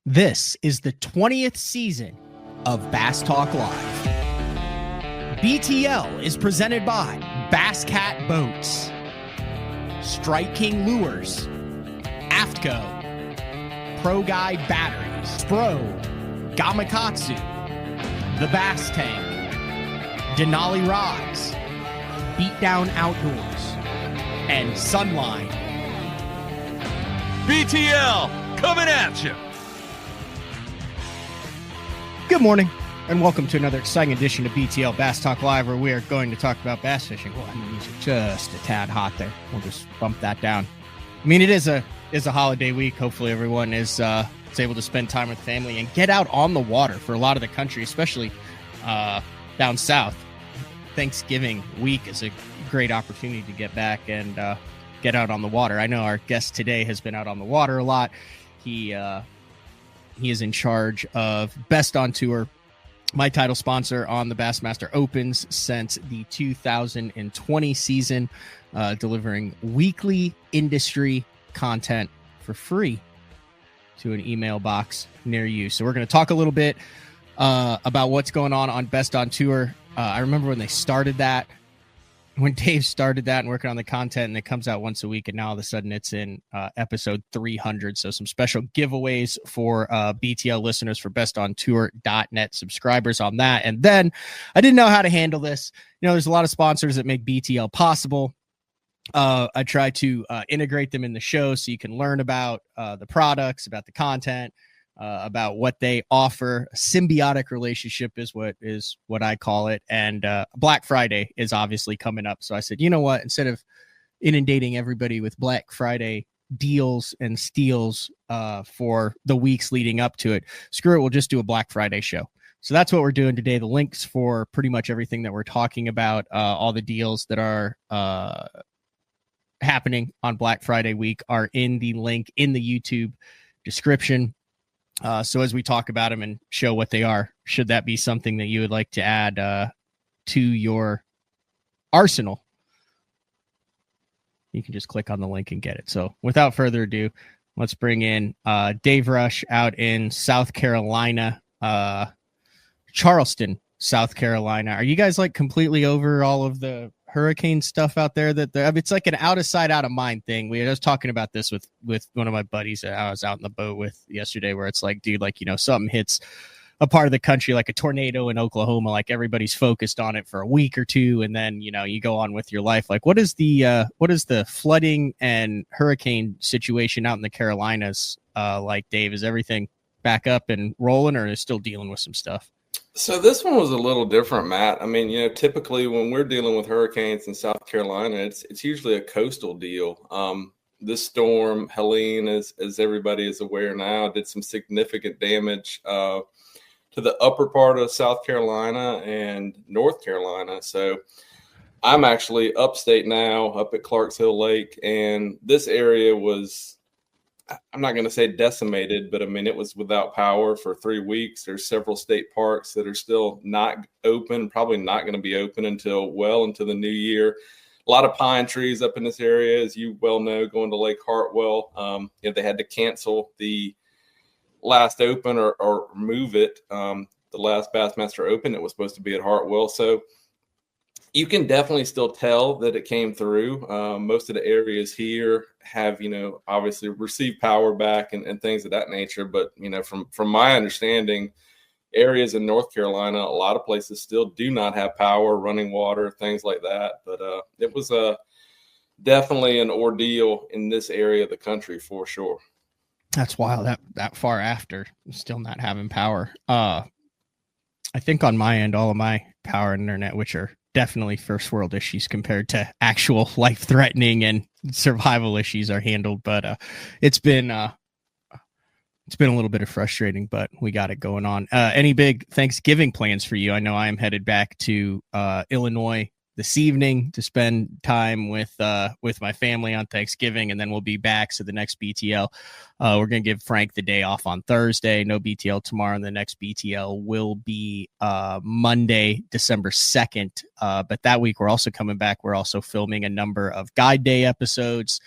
This is the 20th season of Bass Talk Live. BTL is presented by Bass Cat Boats, Strike King Lures, Aftco, Pro Guide Batteries, Spro, Gamakatsu, The Bass Tank, Denali Rods, Beatdown Outdoors, and Sunline. BTL coming at you. Good morning, and welcome to another exciting edition of BTL Bass Talk Live, where we are going to talk about bass fishing. Well, I mean, these are just a tad hot there. We'll just bump that down. I mean, it is a holiday week. Hopefully everyone is able to spend time with family and get out on the water for a lot of the country, especially down south. Thanksgiving week is a great opportunity to get back and get out on the water. I know our guest today has been out on the water a lot. He is in charge of Best on Tour, my title sponsor on the Bassmaster Opens since the 2020 season, delivering weekly industry content for free to an email box near you. So we're going to talk a little bit about what's going on Best on Tour. I remember when they started that, when Dave started that and working on the content, and it comes out once a week, and now all of a sudden it's in episode 300. So some special giveaways for BTL listeners for bestontour.net subscribers on that. And then I didn't know how to handle this. You know, there's a lot of sponsors that make BTL possible. I try to integrate them in the show so you can learn about the products, about the content, about what they offer. A symbiotic relationship is what I call it. And Black Friday is obviously coming up. So I said, you know what, instead of inundating everybody with Black Friday deals and steals for the weeks leading up to it, screw it, we'll just do a Black Friday show. So that's what we're doing today. The links for pretty much everything that we're talking about, all the deals that are happening on Black Friday week are in the link in the YouTube description. So as we talk about them and show what they are, should that be something that you would like to add to your arsenal, you can just click on the link and get it. So without further ado, let's bring in Dave Rush out in South Carolina, Charleston, South Carolina. Are you guys like completely over all of the hurricane stuff out there? It's like an out of sight, out of mind thing. We were just talking about this with one of my buddies that I was out in the boat with yesterday, where it's like, dude, like, you know, something hits a part of the country, like a tornado in Oklahoma, like everybody's focused on it for a week or two, and then, you know, you go on with your life. Like, what is the flooding and hurricane situation out in the Carolinas like, Dave? Is everything back up and rolling, or is still dealing with some stuff? So this one was a little different, Matt. I mean, you know, typically when we're dealing with hurricanes in South Carolina, it's usually a coastal deal. This storm, Helene, as everybody is aware now, did some significant damage to the upper part of South Carolina and North Carolina. So I'm actually upstate now, up at Clarks Hill Lake, and this area was, I'm not going to say decimated, but I mean, it was without power for 3 weeks. There's several state parks that are still not open, probably not going to be open until well into the new year. A lot of pine trees up in this area, as you well know, going to Lake Hartwell. You know, they had to cancel the last open or move it. The last Bassmaster Open, it was supposed to be at Hartwell. So you can definitely still tell that it came through. Most of the areas here have, you know, obviously received power back and things of that nature. But, you know, from my understanding, areas in North Carolina, a lot of places still do not have power, running water, things like that. But it was definitely an ordeal in this area of the country for sure. That's wild. That far after still not having power. I think on my end, all of my power and internet, which are definitely first world issues compared to actual life threatening and survival issues, are handled. But it's been a little bit of frustrating, but we got it going on. Any big Thanksgiving plans for you? I know I am headed back to Illinois this evening to spend time with my family on Thanksgiving, and then we'll be back. So the next BTL, we're going to give Frank the day off on Thursday. No BTL tomorrow, and the next BTL will be Monday, December 2nd. But that week we're also coming back. We're also filming a number of Guide Day episodes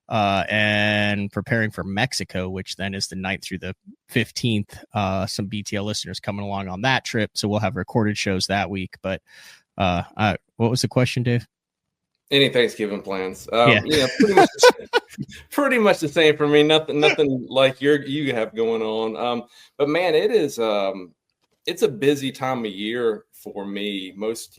and preparing for Mexico, which then is the 9th through the 15th. Some BTL listeners coming along on that trip, so we'll have recorded shows that week. But what was the question, Dave? Any Thanksgiving plans? Yeah. Pretty much the same for me. Nothing like you have going on. But man, it's a busy time of year for me. Most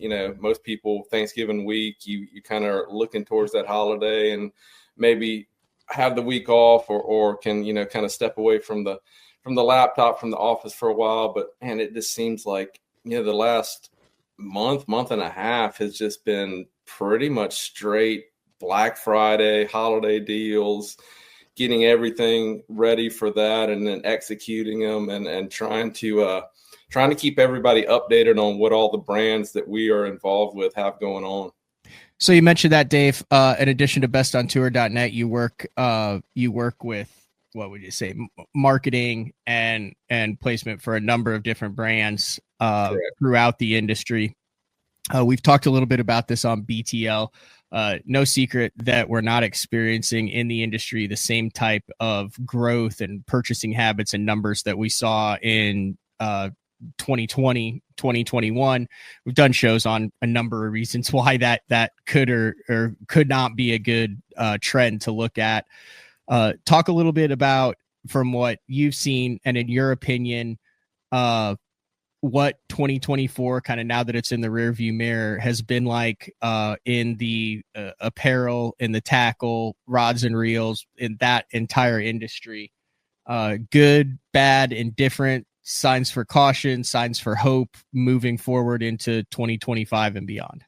people Thanksgiving week, you kind of are looking towards that holiday and maybe have the week off or can, kind of step away from the laptop, from the office for a while. But man, it just seems like, the last month and a half has just been pretty much straight Black Friday, holiday deals, getting everything ready for that and then executing them and trying to keep everybody updated on what all the brands that we are involved with have going on. So you mentioned that, Dave, in addition to bestontour.net, you work with, what would you say, marketing and placement for a number of different brands throughout the industry. We've talked a little bit about this on BTL. No secret that we're not experiencing in the industry the same type of growth and purchasing habits and numbers that we saw in 2020, 2021. We've done shows on a number of reasons why that could or could not be a good trend to look at. Talk a little bit about, from what you've seen and in your opinion, what 2024, kind of now that it's in the rearview mirror, has been like in the apparel, in the tackle, rods and reels, in that entire industry. Good, bad, indifferent, signs for caution, signs for hope moving forward into 2025 and beyond.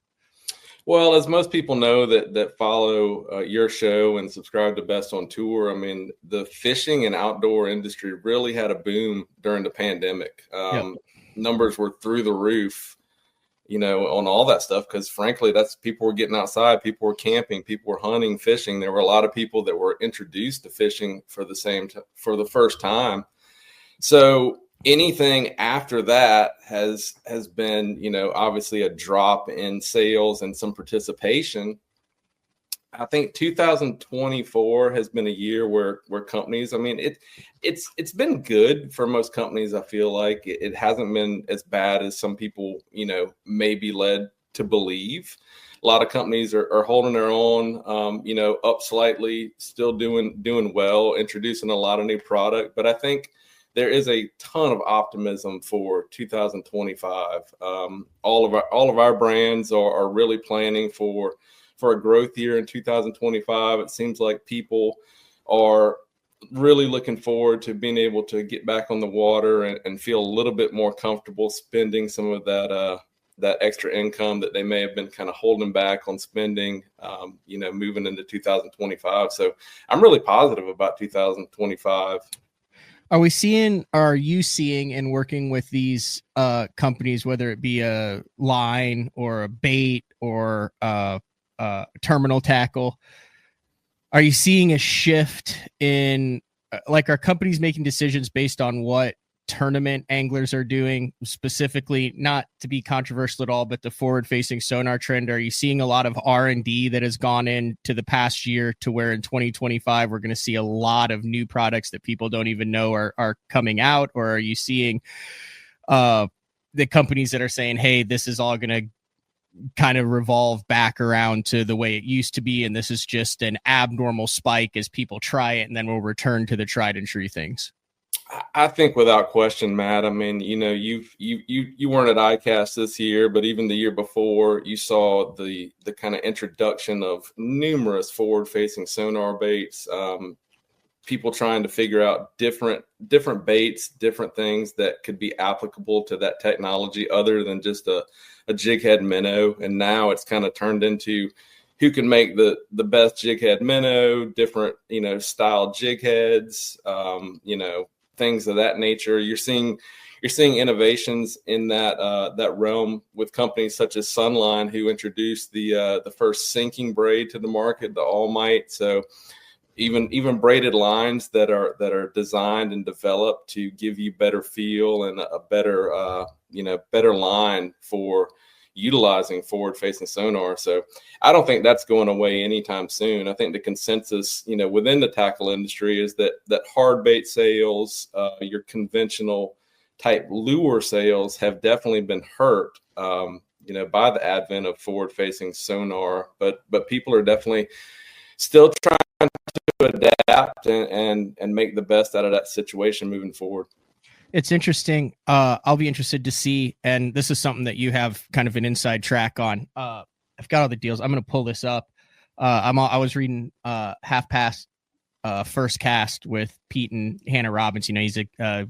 Well, as most people know that follow your show and subscribe to Best on Tour, I mean, the fishing and outdoor industry really had a boom during the pandemic. Numbers were through the roof, on all that stuff, because frankly, people were getting outside, people were camping, people were hunting, fishing. There were a lot of people that were introduced to fishing for the first time. So anything after that has been, obviously a drop in sales and some participation. I think 2024 has been a year where companies, I mean, it's been good for most companies. I feel like it hasn't been as bad as some people, may be led to believe. A lot of companies are holding their own, up slightly, still doing well, introducing a lot of new product. But I think there is a ton of optimism for 2025. All of our brands are really planning for a growth year in 2025. It seems like people are really looking forward to being able to get back on the water and feel a little bit more comfortable spending some of that extra income that they may have been kind of holding back on spending, moving into 2025. So I'm really positive about 2025. Are you seeing and working with these companies, whether it be a line or a bait or terminal tackle, are you seeing a shift in, are companies making decisions based on what tournament anglers are doing, specifically, not to be controversial at all, but the forward-facing sonar trend? Are you seeing a lot of R&D that has gone into the past year to where in 2025 we're going to see a lot of new products that people don't even know are coming out? Or are you seeing the companies that are saying, hey, this is all going to kind of revolve back around to the way it used to be, and this is just an abnormal spike as people try it, and then we'll return to the tried and true things? I think without question, Matt, I mean, you weren't at ICAST this year, but even the year before, you saw the kind of introduction of numerous forward-facing sonar baits, people trying to figure out different baits, different things that could be applicable to that technology other than just a jig head minnow. And now it's kind of turned into who can make the best jig head minnow, different, style jig heads, things of that nature. You're seeing innovations in that realm with companies such as Sunline, who introduced the first sinking braid to the market, the All Might. So even braided lines that are designed and developed to give you better feel and a better line for utilizing forward-facing sonar. So I don't think that's going away anytime soon. I think the consensus, within the tackle industry is that hard bait sales, your conventional type lure sales have definitely been hurt, by the advent of forward-facing sonar. But people are definitely still trying to adapt and make the best out of that situation moving forward. It's interesting. I'll be interested to see, and this is something that you have kind of an inside track on. I've got all the deals. I'm going to pull this up. I was reading Half Past First Cast with Pete and Hannah Robbins. He's a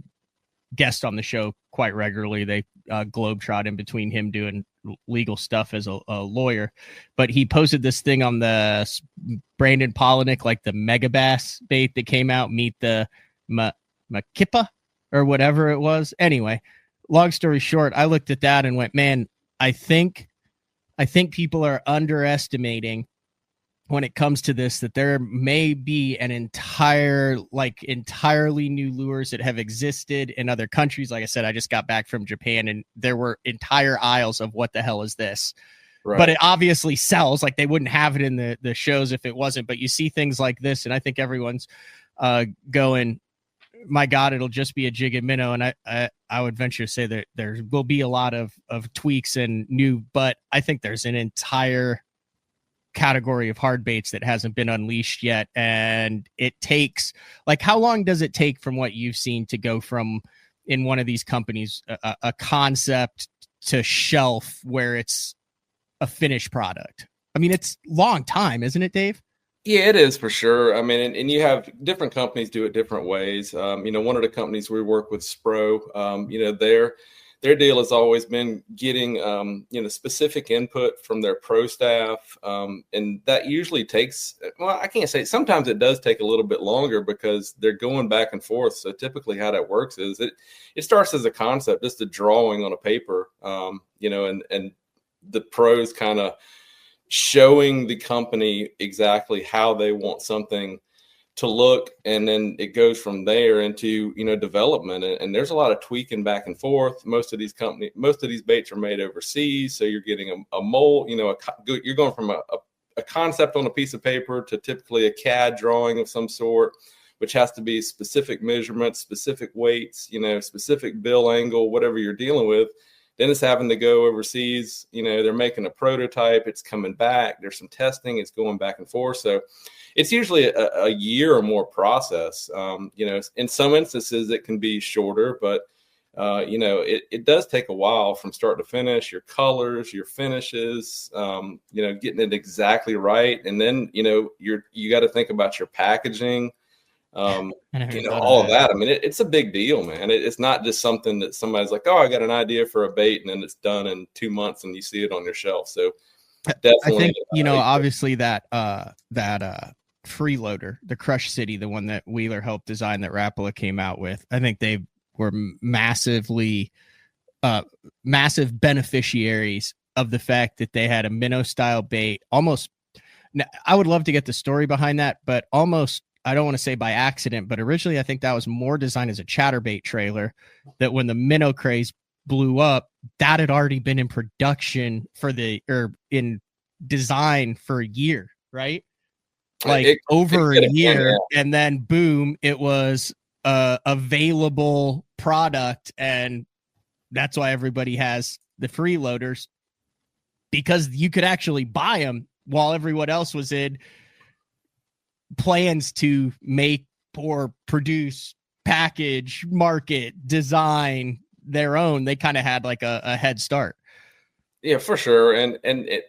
guest on the show quite regularly. They globetrot in between him doing legal stuff as a lawyer, but he posted this thing on the Brandon Polinick, like the mega bass bait that came out, meet the Makippa or whatever it was. Anyway, long story short, I looked at that and went, man, I think people are underestimating when it comes to this, that there may be an entirely new lures that have existed in other countries. Like I said, I just got back from Japan and there were entire aisles of what the hell is this? Right. But it obviously sells. Like they wouldn't have it in the shows if it wasn't, but you see things like this. And I think everyone's going, my God, it'll just be a jig and minnow. And I would venture to say that there will be a lot of tweaks and new, but I think there's an entire category of hard baits that hasn't been unleashed yet. And it takes, like, how long does it take from what you've seen to go from in one of these companies, a concept to shelf where it's a finished product? I mean, it's long time, isn't it, Dave? Yeah, it is for sure. I mean, and you have different companies do it different ways. One of the companies we work with, Spro, their deal has always been getting, specific input from their pro staff. And that usually takes, well, I can't say, sometimes it does take a little bit longer because they're going back and forth. So typically how that works is it starts as a concept, just a drawing on a paper, and the pros kind of showing the company exactly how they want something to look, and then it goes from there into development, and there's a lot of tweaking back and forth. Most of these baits are made overseas, so you're getting a mold, you're going from a concept on a piece of paper to typically a CAD drawing of some sort, which has to be specific measurements, specific weights, specific bill angle, whatever you're dealing with. Then it's having to go overseas. They're making a prototype. It's coming back. There's some testing. It's going back and forth. So it's usually a year or more process. In some instances, it can be shorter, but, it does take a while from start to finish, your colors, your finishes, getting it exactly right. And then, you got to think about your packaging. All of that. I mean, it's a big deal, man. It's not just something that somebody's like, oh, I got an idea for a bait, and then it's done in 2 months and you see it on your shelf. So definitely, I think, obviously that freeloader, the Crush City, the one that Wheeler helped design that Rapala came out with, I think they were massive beneficiaries of the fact that they had a minnow style bait. Almost, I would love to get the story behind that, but almost, I don't want to say by accident, but originally I think that was more designed as a chatterbait trailer, that when the minnow craze blew up, that had already been in production in design for a year, right? Like over a year. And then boom, it was available product. And that's why everybody has the freeloaders, because you could actually buy them while everyone else was in plans to make or produce, package, market, design their own. They kind of had like a head start. Yeah, for sure. And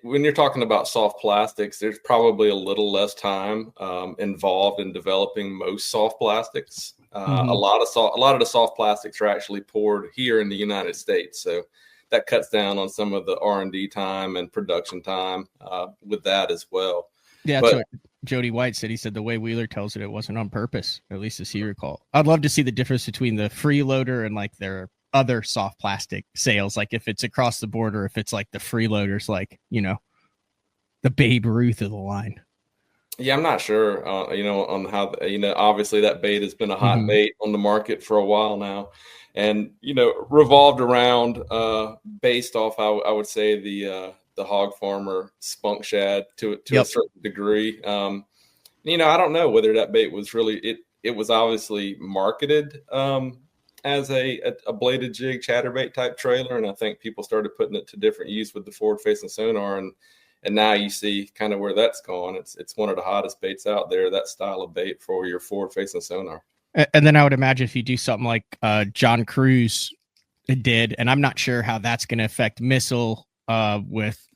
when you're talking about soft plastics, there's probably a little less time involved in developing most soft plastics. A lot of the soft plastics are actually poured here in the United States, so that cuts down on some of the R&D time and production time with that as well. Yeah, that's what Jody White said. He said the way Wheeler tells it, it wasn't on purpose, at least as he recall. I'd love to see the difference between the freeloader and like their other soft plastic sales, like if it's across the border, if it's like the freeloaders, like, the Babe Ruth of the line. Yeah, I'm not sure, on how, obviously that bait has been a hot Hmm. bait on the market for a while now, and, revolved around, based off, I would say the hog farmer spunk shad to a Yep. certain degree. I don't know whether that bait was really it was obviously marketed, as a bladed jig chatterbait type trailer, and I think people started putting it to different use with the forward facing sonar, and now you see kind of where that's gone. It's one of the hottest baits out there, that style of bait for your forward facing sonar. And then I would imagine if you do something like John Cruz did, and I'm not sure how that's going to affect Missile with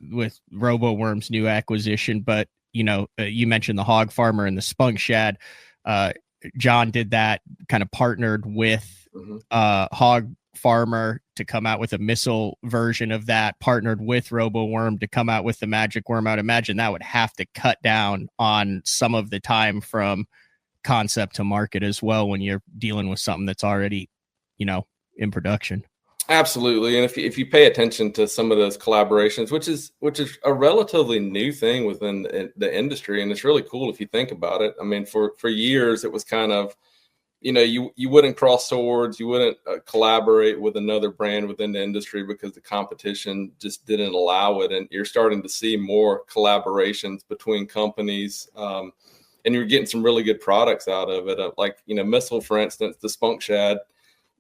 RoboWorm's new acquisition, but you mentioned the hog farmer and the spunk shad. John did that, kind of partnered with hog farmer to come out with a Missile version of that, partnered with RoboWorm to come out with the magic worm. I would imagine that would have to cut down on some of the time from concept to market as well when you're dealing with something that's already in production. Absolutely, and if you pay attention to some of those collaborations, which is a relatively new thing within the industry, and it's really cool if you think about it. I mean, for years it was kind of, you wouldn't cross swords, you wouldn't collaborate with another brand within the industry because the competition just didn't allow it, and you're starting to see more collaborations between companies, and you're getting some really good products out of it. Like Missile, for instance, the spunk shad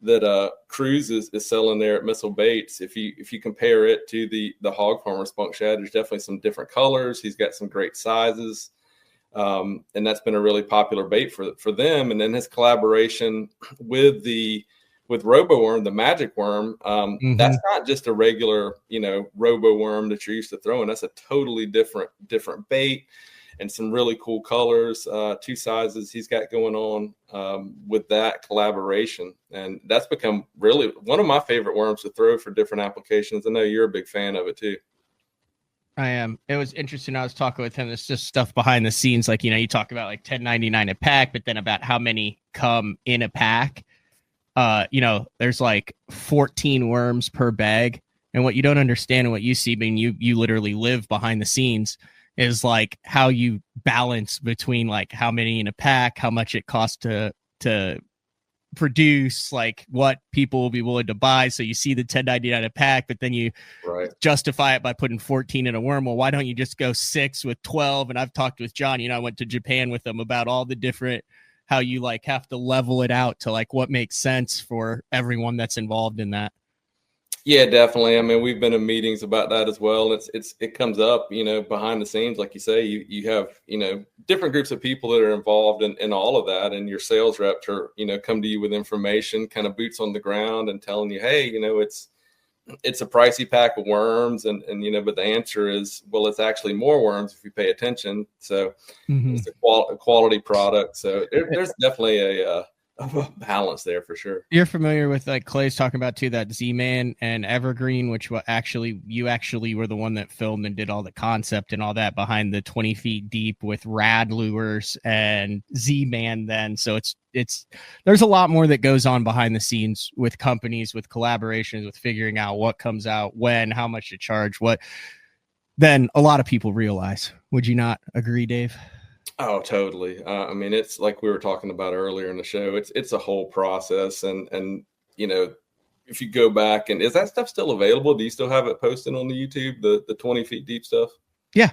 that Cruz is selling there at Missile Baits. If you compare it to the hog farmer spunk shad, there's definitely some different colors. He's got some great sizes, and that's been a really popular bait for them. And then his collaboration with RoboWorm, the magic worm, that's not just a regular RoboWorm that you're used to throwing. That's a totally different bait. And some really cool colors, two sizes he's got going on with that collaboration. And that's become really one of my favorite worms to throw for different applications. I know you're a big fan of it too. I am. It was interesting. I was talking with him. It's just stuff behind the scenes. Like, you talk about like $10.99 a pack, but then about how many come in a pack. There's like 14 worms per bag. And what you don't understand and what you see, being you literally live behind the scenes, is like how you balance between like how many in a pack, how much it costs to produce, like what people will be willing to buy. So you see the $10.99 a pack, but then you justify it by putting 14 in a worm. Well, why don't you just go 6 with 12? And I've talked with John, I went to Japan with him about all the different, how you like have to level it out to like what makes sense for everyone that's involved in that. Yeah, definitely. I mean, we've been in meetings about that as well. It comes up, behind the scenes, like you say, you have, different groups of people that are involved in all of that. And your sales reps are, come to you with information, kind of boots on the ground and telling you, hey, it's a pricey pack of worms. And but the answer is, well, it's actually more worms if you pay attention. So it's a quality product. So there's definitely a balance there for sure. You're familiar with like Clay's talking about too, that Z-Man and Evergreen, which you actually were the one that filmed and did all the concept and all that behind the 20 feet deep with rad lures and Z-Man then. So it's there's a lot more that goes on behind the scenes with companies, with collaborations, with figuring out what comes out, when, how much to charge, what then a lot of people realize. Would you not agree, Dave? Oh, totally. I mean, it's like we were talking about earlier in the show. It's a whole process, and if you go back, and is that stuff still available? Do you still have it posted on the YouTube, the 20 feet deep stuff? Yeah.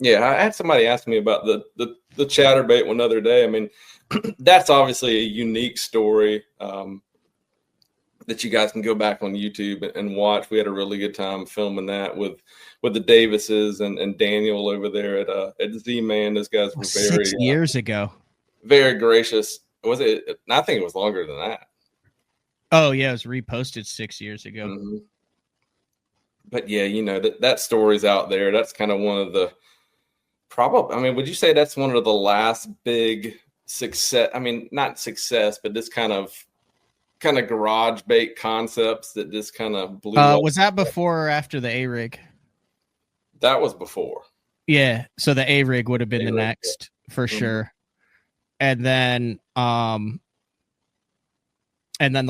I had somebody ask me about the chatterbait one other day. I mean, that's obviously a unique story that you guys can go back on YouTube and watch. We had a really good time filming that with the Davises and Daniel over there at Z-Man. Those guys were 6 years ago. Very gracious. Was it? I think it was longer than that. Oh yeah, it was reposted 6 years ago. Mm-hmm. But yeah, that story's out there. That's kind of one of the would you say that's one of the last big success? I mean, not success, but this kind of garage bait concepts that just kind of blew up. Was that before or after the A-Rig? That was before. Yeah, so the A-Rig would have been the next for sure. And then the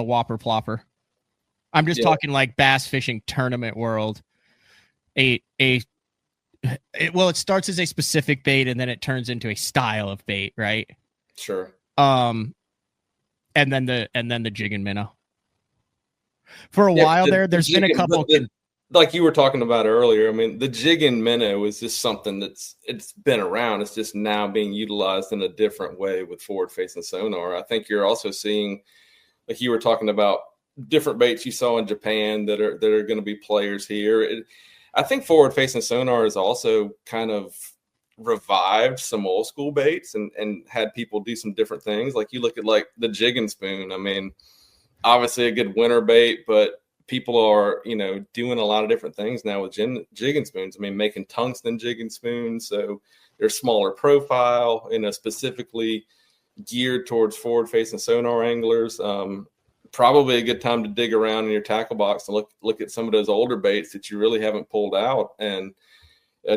Whopper Plopper. I'm just talking like bass fishing tournament world. A it starts as a specific bait and then it turns into a style of bait, right? Sure. And then the jig and minnow. For a while there's been a couple. Like you were talking about earlier, I mean, the jig and minnow is just something it's been around. It's just now being utilized in a different way with forward-facing sonar. I think you're also seeing, like you were talking about, different baits you saw in Japan that are going to be players here. I think forward-facing sonar has also kind of revived some old school baits and had people do some different things. Like you look at like the jig and spoon. I mean, obviously a good winter bait, but people are, doing a lot of different things now with jig and spoons. I mean, making tungsten jig and spoons. So they're smaller profile, specifically geared towards forward-facing sonar anglers. Probably a good time to dig around in your tackle box and look at some of those older baits that you really haven't pulled out and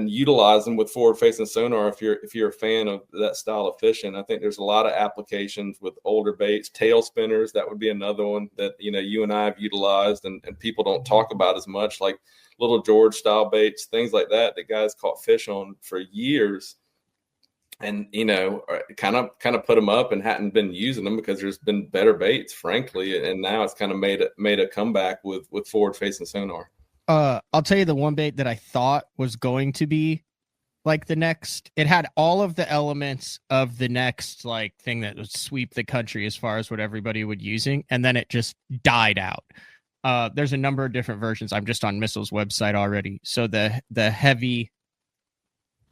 utilize them with forward-facing sonar if you're a fan of that style of fishing. I think there's a lot of applications with older baits. Tail spinners, that would be another one that you and I have utilized and people don't talk about as much, like Little George style baits, things like that guys caught fish on for years and kind of put them up and hadn't been using them because there's been better baits, frankly, and now it's kind of made a comeback with forward-facing sonar. I'll tell you the one bait that I thought was going to be like the next. It had all of the elements of the next like thing that would sweep the country as far as what everybody would using, and then it just died out. There's a number of different versions. I'm just on Missile's website already. So the heavy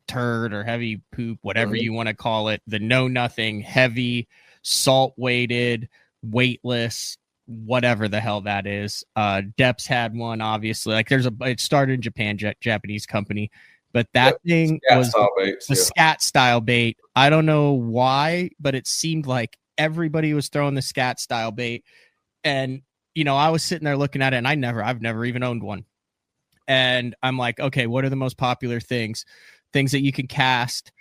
turd or heavy poop, whatever you want to call it, the nothing heavy, salt weighted, weightless, whatever the hell that is. Depths had one, obviously. Like it started in Japan, Japanese company, but that thing was the scat style bait. I don't know why, but it seemed like everybody was throwing the scat style bait. And, I was sitting there looking at it and I've never even owned one. And I'm like, okay, what are the most popular things that you can cast,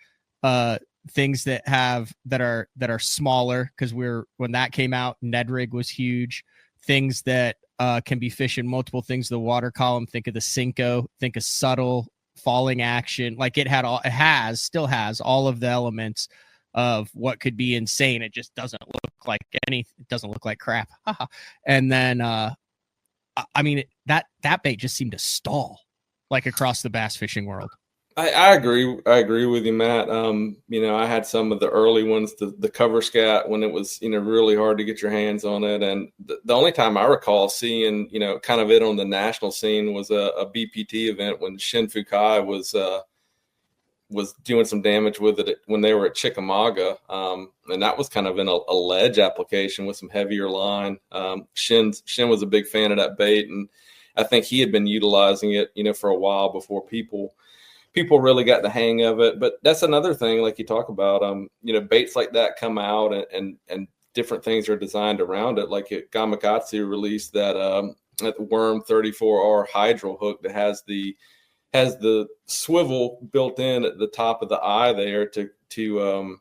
things that are smaller, because when that came out, Ned rig was huge. Things that can be fishing multiple things, the water column. Think of the Cinco, think of subtle falling action. Like it still has all of the elements of what could be insane. It just doesn't look like it doesn't look like crap. And then I mean that bait just seemed to stall like across the bass fishing world. I agree. I agree with you, Matt. I had some of the early ones, the cover scat, when it was, really hard to get your hands on it. And the only time I recall seeing, kind of it on the national scene was a BPT event when Shin Fukai was doing some damage with it when they were at Chickamauga. And that was kind of in a ledge application with some heavier line. Shin was a big fan of that bait. And I think he had been utilizing it, for a while before people really got the hang of it. But that's another thing, like you talk about, baits like that come out and different things are designed around it. Like Gamakatsu released that Worm 34R hydro hook that has the swivel built in at the top of the eye there to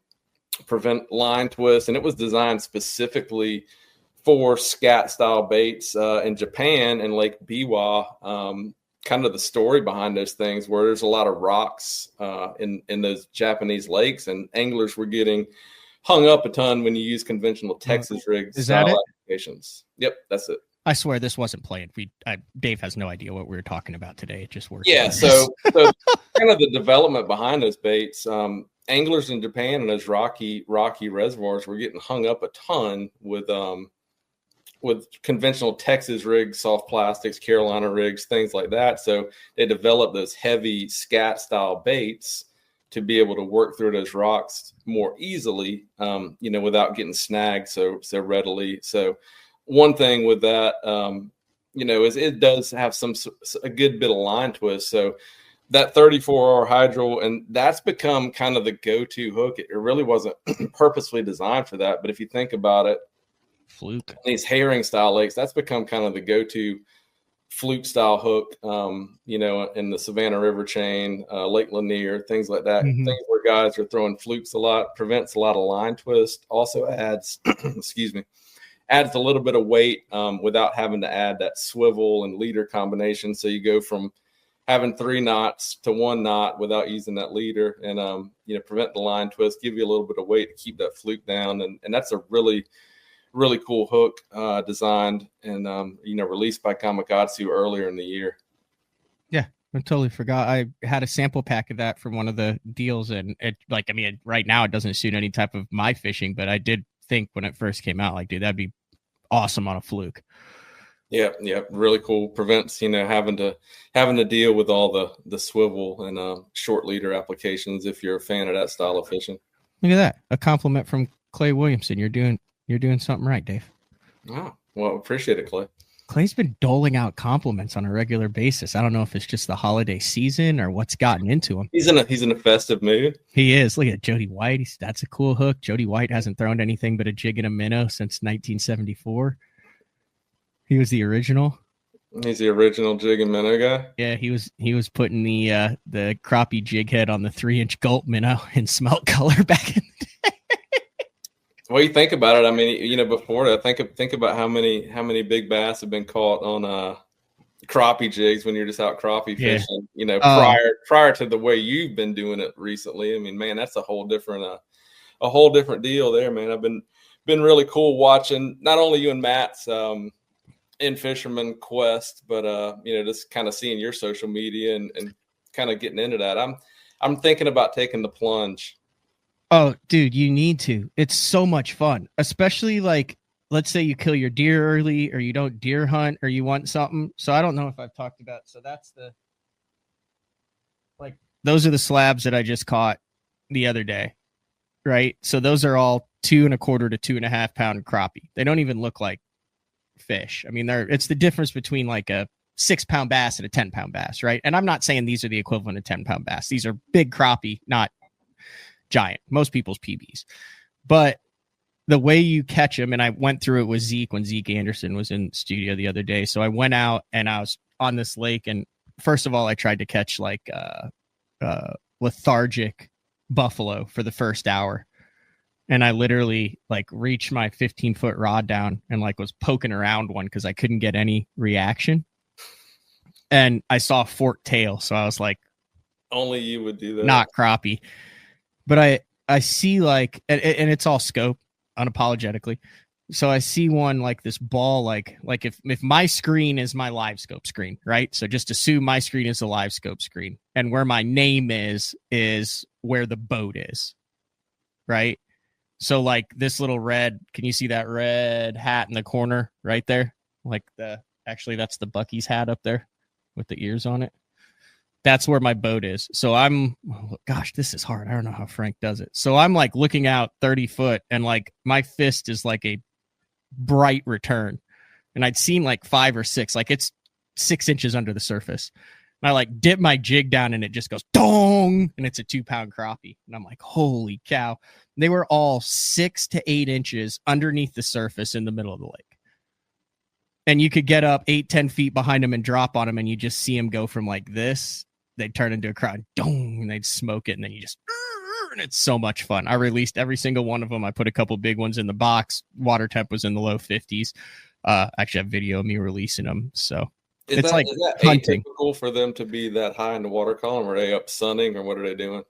prevent line twist. And it was designed specifically for scat style baits in Japan and Lake Biwa. Kind of the story behind those things, where there's a lot of rocks in those Japanese lakes, and anglers were getting hung up a ton when you use conventional Texas rigs. Is that it? Applications. Yep, that's it. I swear this wasn't playing. Dave has no idea what we were talking about today. It just worked. Yeah, so kind of the development behind those baits. Anglers in Japan and those rocky reservoirs were getting hung up a ton with conventional Texas rigs, soft plastics, Carolina rigs, things like that. So they developed those heavy scat style baits to be able to work through those rocks more easily, without getting snagged so readily. So one thing with that, is it does have a good bit of line twist. So that 34R hydro, and that's become kind of the go-to hook. It really wasn't purposely designed for that, but if you think about it, fluke, these herring style lakes, that's become kind of the go-to fluke style hook, in the Savannah River chain, Lake Lanier, things like that. Mm-hmm. Things where guys are throwing flukes a lot, prevents a lot of line twist, also adds, adds a little bit of weight without having to add that swivel and leader combination. So you go from, having 3 knots to 1 knot without using that leader, and prevent the line twist, give you a little bit of weight to keep that fluke down, and that's a really cool hook, designed and released by Gamakatsu earlier in the year. Yeah, I totally forgot. I had a sample pack of that from one of the deals, and right now it doesn't suit any type of my fishing, but I did think when it first came out, like, dude, that'd be awesome on a fluke. Yeah, really cool. Prevents having to deal with all the swivel and short leader applications if you're a fan of that style of fishing. Look at that, a compliment from Clay Williamson. You're doing something right, Dave. Oh, well, appreciate it, Clay. Clay's been doling out compliments on a regular basis. I don't know if it's just the holiday season or what's gotten into him. He's in a festive mood. He is. Look at Jody White. That's a cool hook. Jody White hasn't thrown anything but a jig and a minnow since 1974. He was the original. He's the original jig and minnow guy. Yeah, he was putting the crappie jig head on the 3-inch gulp minnow in smelt color back in the day. Well, you think about it. I mean, before that, think about how many big bass have been caught on crappie jigs when you're just out crappie fishing. Yeah. Prior to the way you've been doing it recently. I mean, man, that's a whole different deal there, man. I've been really cool watching not only you and Matt's in Fisherman Quest, but just kind of seeing your social media and kind of getting into that. I'm thinking about taking the plunge. Oh, dude, you need to. It's so much fun, especially like, let's say you kill your deer early or you don't deer hunt or you want something. So I don't know if I've talked about. So that's those are the slabs that I just caught the other day, right? So those are all 2 1/4 to 2.5 pound crappie. They don't even look like fish. I mean, it's the difference between like a 6-pound bass and a 10-pound bass, right? And I'm not saying these are the equivalent of 10-pound bass. These are big crappie, not giant. Most people's PBs. But the way you catch them, and I went through it with Zeke when Zeke Anderson was in studio the other day. So I went out and I was on this lake, and first of all, I tried to catch like lethargic buffalo for the first hour. And I literally like reached my 15-foot rod down and like was poking around one because I couldn't get any reaction. And I saw a forked tail. So I was like, only you would do that. Not crappie. But I see like, and it's all scope unapologetically. So I see one like this ball, like if my screen is my live scope screen, right? So just assume my screen is a live scope screen, and where my name is where the boat is, right? So like this little red, can you see that red hat in the corner right there? Like actually that's the Buc-ee's hat up there with the ears on it. That's where my boat is. So gosh, this is hard. I don't know how Frank does it. So I'm like looking out 30 foot and like my fist is like a bright return. And I'd seen like 5 or 6, like it's 6 inches under the surface. And I like dip my jig down and it just goes dong, and it's a 2-pound crappie. And I'm like, holy cow. They were all 6 to 8 inches underneath the surface in the middle of the lake. And you could get up 8-10 feet behind them and drop on them, and you just see them go from like this. They'd turn into a crowd, dong, and they'd smoke it, and then you just, and it's so much fun. I released every single one of them. I put a couple big ones in the box. Water temp was in the low 50s. Actually, I have video of me releasing them. So is that hunting. Atypical for them to be that high in the water column? Are they up sunning, or what are they doing?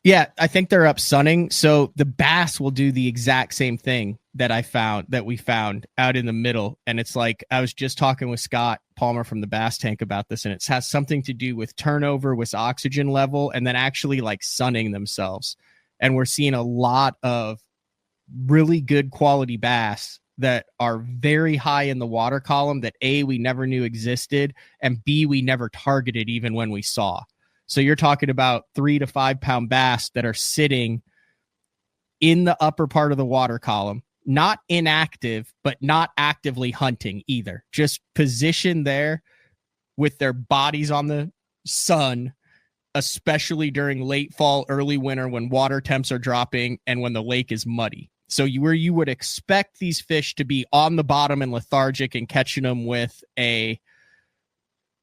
Yeah, I think they're up sunning. So the bass will do the exact same thing that we found out in the middle. And it's like, I was just talking with Scott Palmer from the Bass Tank about this, and it has something to do with turnover, with oxygen level, and then actually like sunning themselves. And we're seeing a lot of really good quality bass that are very high in the water column that A, we never knew existed, and B, we never targeted even when we saw. So you're talking about 3 to 5 pound bass that are sitting in the upper part of the water column, not inactive, but not actively hunting either. Just positioned there with their bodies on the sun, especially during late fall, early winter when water temps are dropping and when the lake is muddy. So where you would expect these fish to be on the bottom and lethargic and catching them with a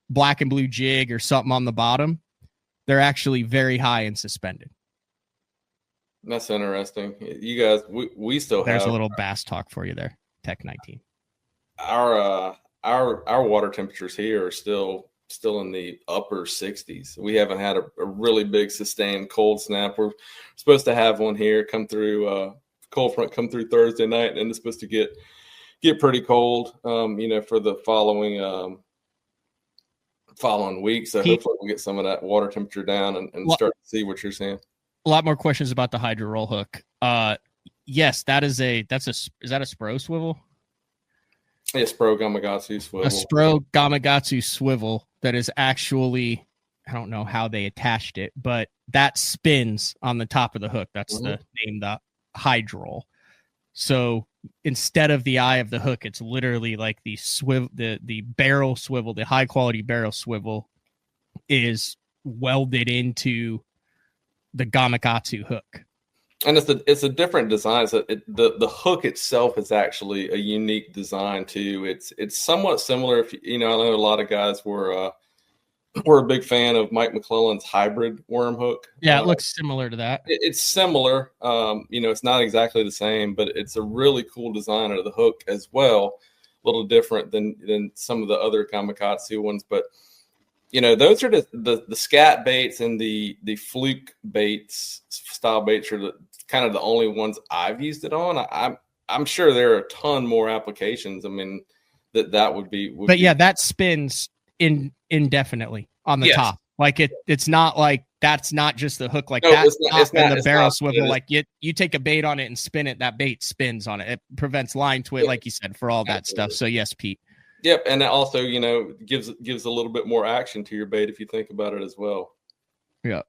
black and blue jig or something on the bottom, they're actually very high and suspended. That's interesting. You guys, we still There's have a little bass talk for you there. Tech 19. Our water temperatures here are still still in the upper 60s. We haven't had a really big sustained cold snap. We're supposed to have one here come through, cold front come through Thursday night, and it's supposed to get pretty cold, for the following week. So hopefully we'll get some of that water temperature down and start to see what you're saying. A lot more questions about the Hydra roll hook. Yes, is that a Spro swivel? Yeah, Spro Gamakatsu swivel. A Spro Gamakatsu swivel that is actually, I don't know how they attached it, but that spins on the top of the hook. That's the name, the Hydra roll. So instead of the eye of the hook, it's literally like the barrel swivel, the high quality barrel swivel is welded into the Gamakatsu hook. And it's a different design. So the hook itself is actually a unique design too. It's somewhat similar. If I know a lot of guys were a big fan of Mike McClellan's hybrid worm hook. Yeah, it looks similar to that. It's similar. It's not exactly the same, but it's a really cool design of the hook as well. A little different than some of the other Gamakatsu ones, but those are the scat baits and the fluke baits, style baits, are kind of the only ones I've used it on. I'm sure there are a ton more applications. I mean, that would be. Yeah, that spins indefinitely on the top. Like it's not like that's not just the hook. Like that's not the barrel swivel. Like you take a bait on it and spin it. That bait spins on it. It prevents line twist, like you said, for all that stuff. So yes, Pete. Yep, and it also, gives a little bit more action to your bait if you think about it as well. Yeah.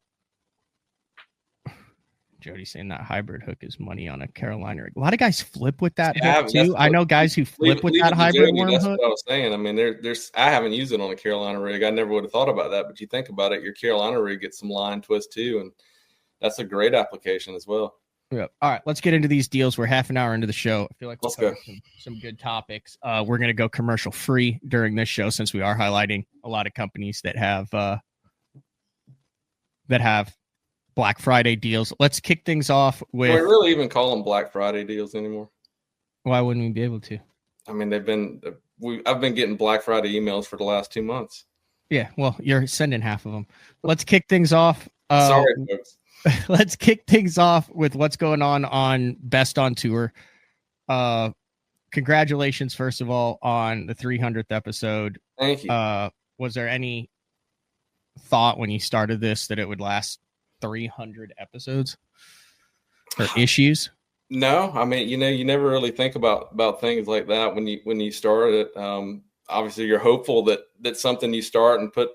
Jody saying that hybrid hook is money on a Carolina rig. A lot of guys flip with that hook too. I know guys who flip with that hybrid worm hook. That's what I was saying. I mean, I haven't used it on a Carolina rig. I never would have thought about that, but you think about it, your Carolina rig gets some line twist too, and that's a great application as well. Yeah. All right, let's get into these deals. We're half an hour into the show. I feel like let's go some good topics. We're going to go commercial free during this show since we are highlighting a lot of companies that have Black Friday deals. Let's kick things off with. Do we really even call them Black Friday deals anymore? Why wouldn't we be able to? I mean, I've been getting Black Friday emails for the last 2 months. Yeah, well, you're sending half of them. Let's kick things off. Sorry, folks. Let's kick things off with what's going on Best on Tour. Congratulations, first of all, on the 300th episode. Thank you. Was there any thought when you started this that it would last 300 episodes or issues? No, I mean, you never really think about things like that when you start it. Obviously you're hopeful that something you start and put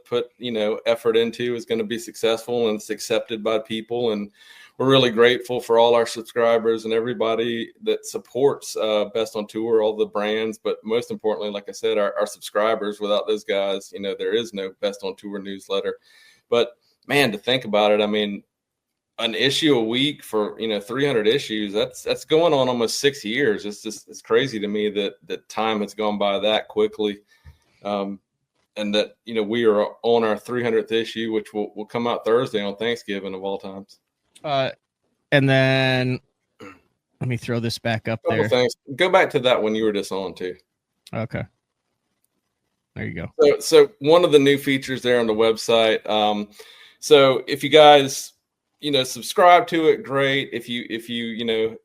effort into is going to be successful and it's accepted by people. And we're really grateful for all our subscribers and everybody that supports Best on Tour, all the brands, but most importantly, like I said, our subscribers. Without those guys, there is no Best on Tour newsletter. But man, to think about it, I mean, an issue a week for 300 issues, that's going on almost 6 years. It's crazy to me that time has gone by that quickly, and that we are on our 300th issue, which will come out Thursday on Thanksgiving of all times. And then let me throw this back up there. Thanks. Go back to that when you were just on too. Okay, there you go. So one of the new features there on the website. So if you guys subscribe to it, great. If you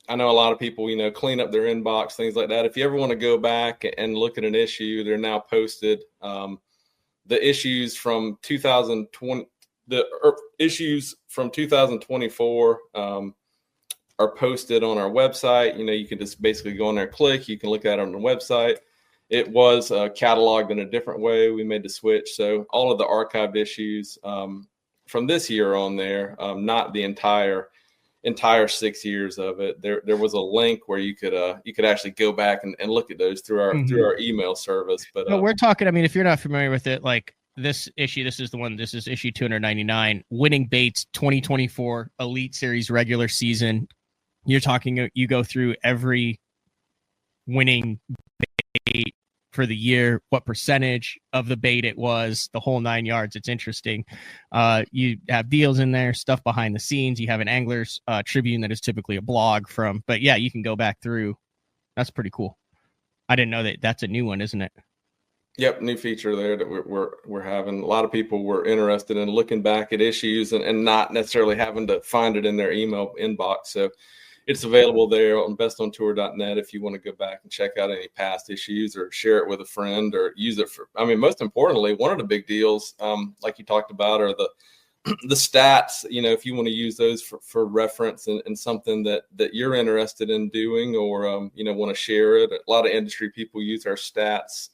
I know a lot of people clean up their inbox, things like that. If you ever want to go back and look at an issue, they're now posted. The issues from 2020, issues from 2024 are posted on our website. You can just basically go on there, click. You can look at it on the website. It was cataloged in a different way. We made the switch, so all of the archived issues from this year on there, not the entire 6 years of it. There was a link where you could actually go back and look at those through our email service. But we're talking. I mean, if you're not familiar with it, like this issue, this is the one. This is issue 299, Winning Baits 2024 Elite Series regular season. You're talking. You go through every winning bait for the year, what percentage of the bait it was, the whole 9 yards. It's interesting. You have deals in there, stuff behind the scenes. You have an Angler's Tribune that is typically a blog from, but yeah, you can go back through. That's pretty cool. I didn't know that's a new one, isn't it? Yep, new feature there that we're having. A lot of people were interested in looking back at issues and not necessarily having to find it in their email inbox. So it's available there on bestontour.net if you want to go back and check out any past issues or share it with a friend or use it for. I mean, most importantly, one of the big deals, like you talked about, are the stats. You know, if you want to use those for reference and something that you're interested in doing, or you know, want to share it. A lot of industry people use our stats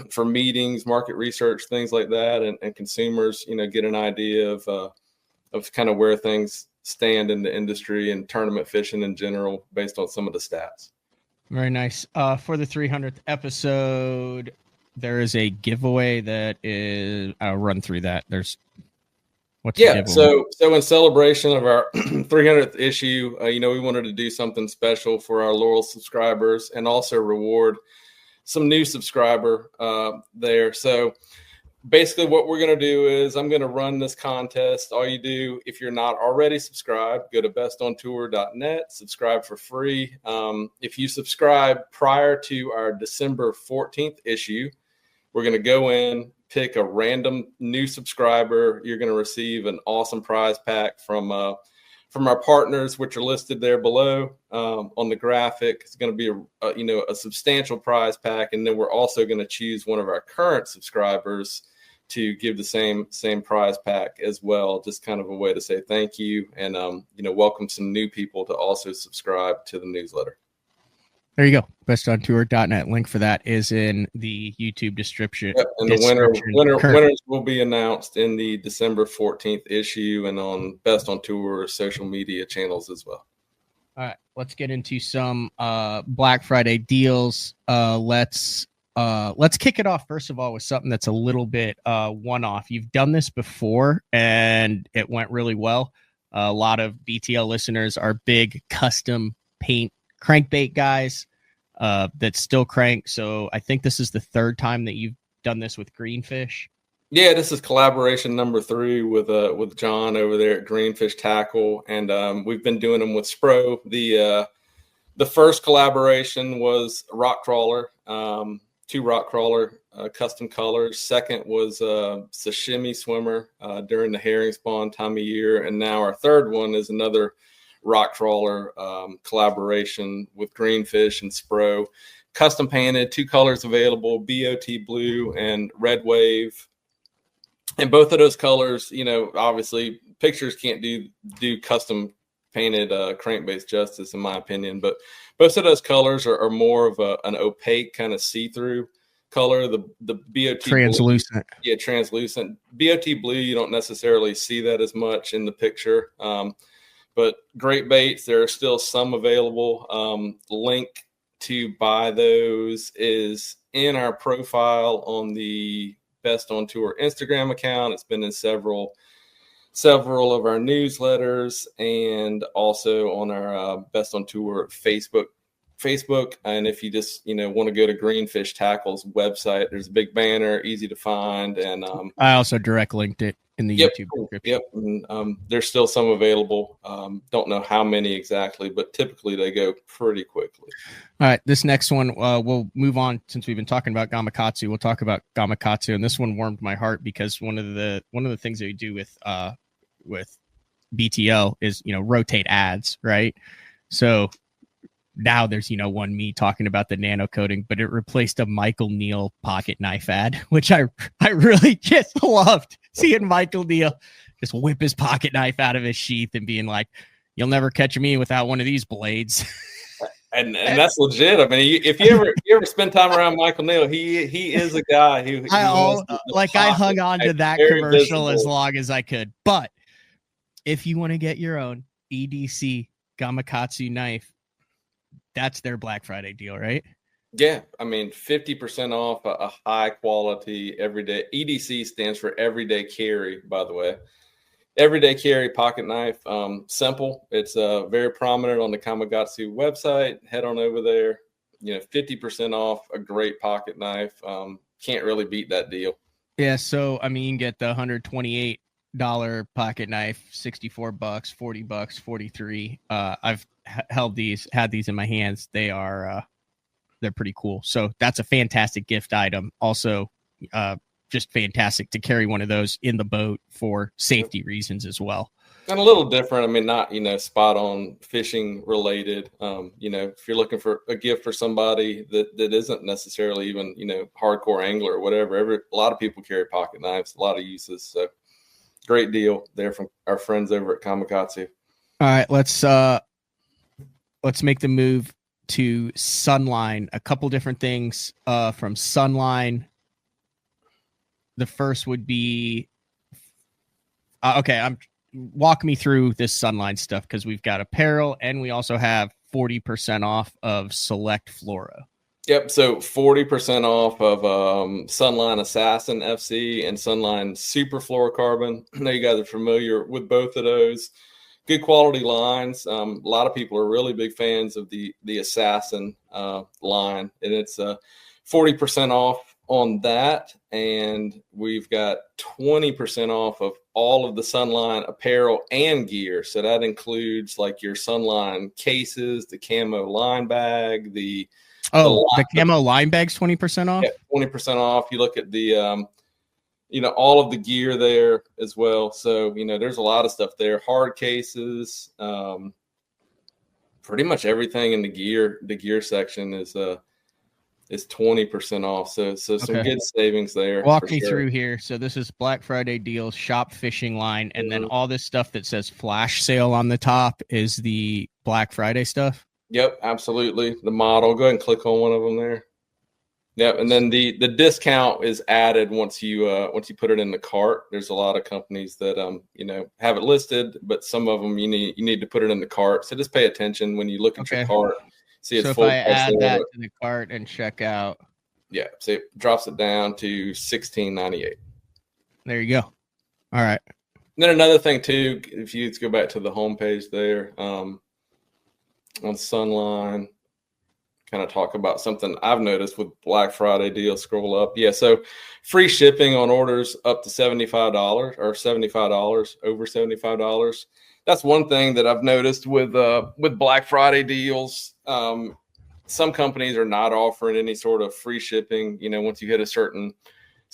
for meetings, market research, things like that, and consumers, you know, get an idea of kind of where things stand in the industry and tournament fishing in general based on some of the stats. Very nice. For the 300th episode, there is a giveaway that is. I'll run through that. What's the giveaway? So in celebration of our 300th issue, you know, we wanted to do something special for our loyal subscribers and also reward some new subscriber there. So basically what we're going to do is I'm going to run this contest. All you do, if you're not already subscribed, go to bestontour.net, subscribe for free. If you subscribe prior to our December 14th issue, we're going to go in, pick a random new subscriber. You're going to receive an awesome prize pack from our partners, which are listed there below on the graphic. It's going to be a substantial prize pack, and then we're also going to choose one of our current subscribers to give the same prize pack as well. Just kind of a way to say thank you and welcome some new people to also subscribe to the newsletter. There you go. bestontour.net. Link for that is in the YouTube description. Yep, and the winners will be announced in the December 14th issue and on Best on Tour social media channels as well. All right, let's get into some Black Friday deals. Let's kick it off first of all with something that's a little bit one-off. You've done this before and it went really well. A lot of BTL listeners are big custom paint crankbait guys that still crank. So I think this is the third time that you've done this with Greenfish. Yeah, this is collaboration number 3 with John over there at Greenfish Tackle, and we've been doing them with Spro. The first collaboration was rock crawler, 2 rock crawler custom colors. Second was sashimi swimmer during the herring spawn time of year, and now our third one is another rock crawler collaboration with Greenfish and Spro. Custom painted, 2 colors available, BOT blue and red wave. And both of those colors, you know, obviously pictures can't do custom painted crankbaits justice, in my opinion, but both of those colors are more of an opaque kind of see-through color. The BOT translucent. Blue, yeah, translucent. BOT blue, you don't necessarily see that as much in the picture. But great baits, there are still some available. Link to buy those is in our profile on the Best on Tour Instagram account. It's been in several of our newsletters and also on our Best on Tour Facebook. And if you just want to go to Greenfish Tackle's website, there's a big banner, easy to find, and I also direct linked it in the YouTube description. Yep, and there's still some available. Don't know how many exactly, but typically they go pretty quickly. All right, this next one, we'll move on. Since we've been talking about Gamakatsu, we'll talk about Gamakatsu, and this one warmed my heart because one of the things that we do with BTL is rotate ads, right? So now there's one me talking about the nano coating, but it replaced a Michael Neal pocket knife ad, which I really just loved seeing Michael Neal just whip his pocket knife out of his sheath and being like, "You'll never catch me without one of these blades." And that's legit. I mean, if you ever spend time around Michael Neal, he is a guy who I hung on to that commercial as long as I could. But if you want to get your own EDC Gamakatsu knife, that's their Black Friday deal, right? Yeah, I mean, 50% off a high quality everyday. EDC stands for everyday carry, by the way. Everyday carry pocket knife. Simple. It's very prominent on the Gamakatsu website. Head on over there. 50% off a great pocket knife. Can't really beat that deal. Yeah, so I mean, you can get the $128 pocket knife, $64, $40, $43. I've had these in my hands. They're they're pretty cool. So that's a fantastic gift item. Also, just fantastic to carry one of those in the boat for safety reasons as well. And a little different. I mean, not, spot on fishing related. If you're looking for a gift for somebody that isn't necessarily even, hardcore angler or whatever, a lot of people carry pocket knives, a lot of uses. So great deal there from our friends over at Kamikatsu. All right, let's make the move to Sunline. A couple different things from Sunline. The first would be walk me through this Sunline stuff, because we've got apparel and we also have 40% off of select fluoro. Yep. So 40% off of Sunline Assassin FC and Sunline Super Fluorocarbon. I know you guys are familiar with both of those. Good quality lines. A lot of people are really big fans of the Assassin line, and it's 40% off on that. And we've got 20% off of all of the Sunline apparel and gear. So that includes like your Sunline cases, the camo line bag, the camo line bag's 20% off. Yeah, 20% off. You look at the all of the gear there as well. So, there's a lot of stuff there. Hard cases, pretty much everything in the gear section is 20% off. So some good savings there. Walk me through here. So this is Black Friday deals, shop fishing line, and then all this stuff that says flash sale on the top is the Black Friday stuff. Yep, absolutely. The model. Go ahead and click on one of them there. Yep, and then the discount is added once you put it in the cart. There's a lot of companies that have it listed, but some of them you need to put it in the cart. So just pay attention when you look at your cart. See, it's so full. If I add that to the cart and check out, so it drops it down to $16.98. There you go. All right. And then another thing too, if you go back to the homepage there, on Sunline, kind of talk about something I've noticed with Black Friday deals. Scroll up. Yeah. So free shipping on orders up to $75 or $75 over $75. That's one thing that I've noticed with Black Friday deals. Some companies are not offering any sort of free shipping. Once you hit a certain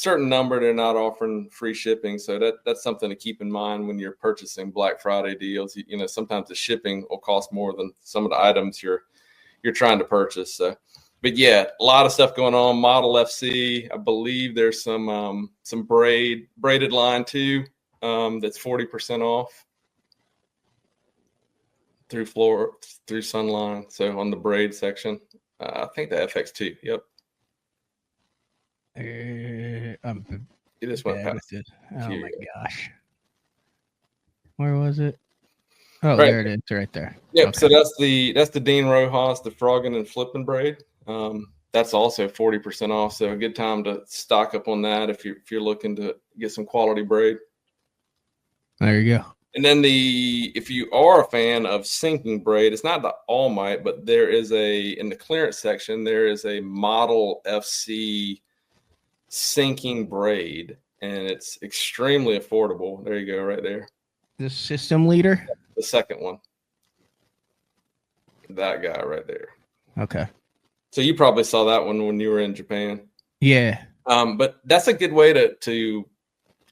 number, they're not offering free shipping. So that's something to keep in mind when you're purchasing Black Friday deals. Sometimes the shipping will cost more than some of the items you're trying to purchase. So, but yeah, a lot of stuff going on. Model FC, I believe there's some braided line too. That's 40% off through Sunline. So on the braid section, I think the FX2. Yep. You just went past it. Oh my gosh. Where was it? Oh, right. There it is, right there. Yep. Okay. So that's the Dean Rojas, the frogging and flipping braid. That's also 40% off. So a good time to stock up on that if you're looking to get some quality braid. There you go. And then if you are a fan of sinking braid, it's not the All Might, but there is in the clearance section, there is a Model FC sinking braid, and it's extremely affordable. There you go, right there. The System Leader? The second one. That guy right there. Okay. So you probably saw that one when you were in Japan. Yeah. But that's a good way to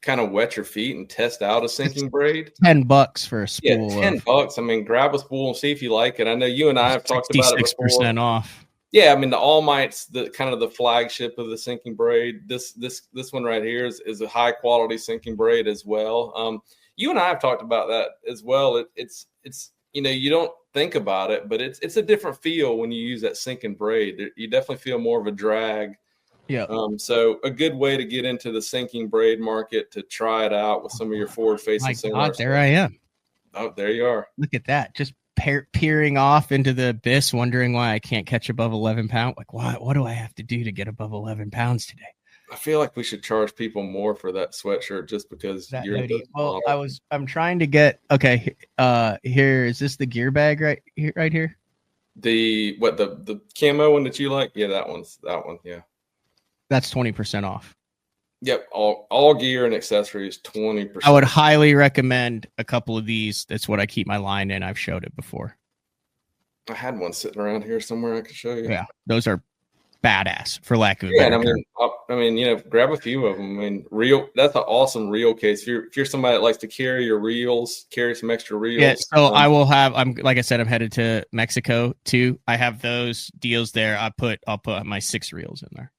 kind of wet your feet and test out a sinking braid. $10 for a spool. Yeah, $10. I mean, grab a spool and see if you like it. I know you and I have talked about it before. 66% off. Yeah, I mean, the All Might's the kind of the flagship of the sinking braid. This one right here is a high quality sinking braid as well. You and I have talked about that as well. It's you don't think about it, but it's a different feel when you use that sinking braid. You definitely feel more of a drag. Yeah. So a good way to get into the sinking braid market, to try it out with some of your forward facing. God, there I am. Oh, there you are. Look at that. Just peering off into the abyss, wondering why I can't catch above 11 pounds. Like, what do I have to do to get above 11 pounds today? I feel like we should charge people more for that sweatshirt just because you're well, I'm trying to get here. Is this the gear bag right here? The camo one that you like? Yeah, that one. Yeah. That's 20% off. Yep. All gear and accessories, 20%. I would highly recommend a couple of these. That's what I keep my line in. I've showed it before. I had one sitting around here somewhere I could show you. Yeah. Those are badass, for lack of a Yeah, and better term. I mean, you know, grab a few of them. I mean, that's an awesome reel case. If you're somebody that likes to carry your reels, carry some extra reels. Yeah, so I will have. I'm like I said, I'm headed to Mexico too. I have those deals there. I'll put my 6 reels in there.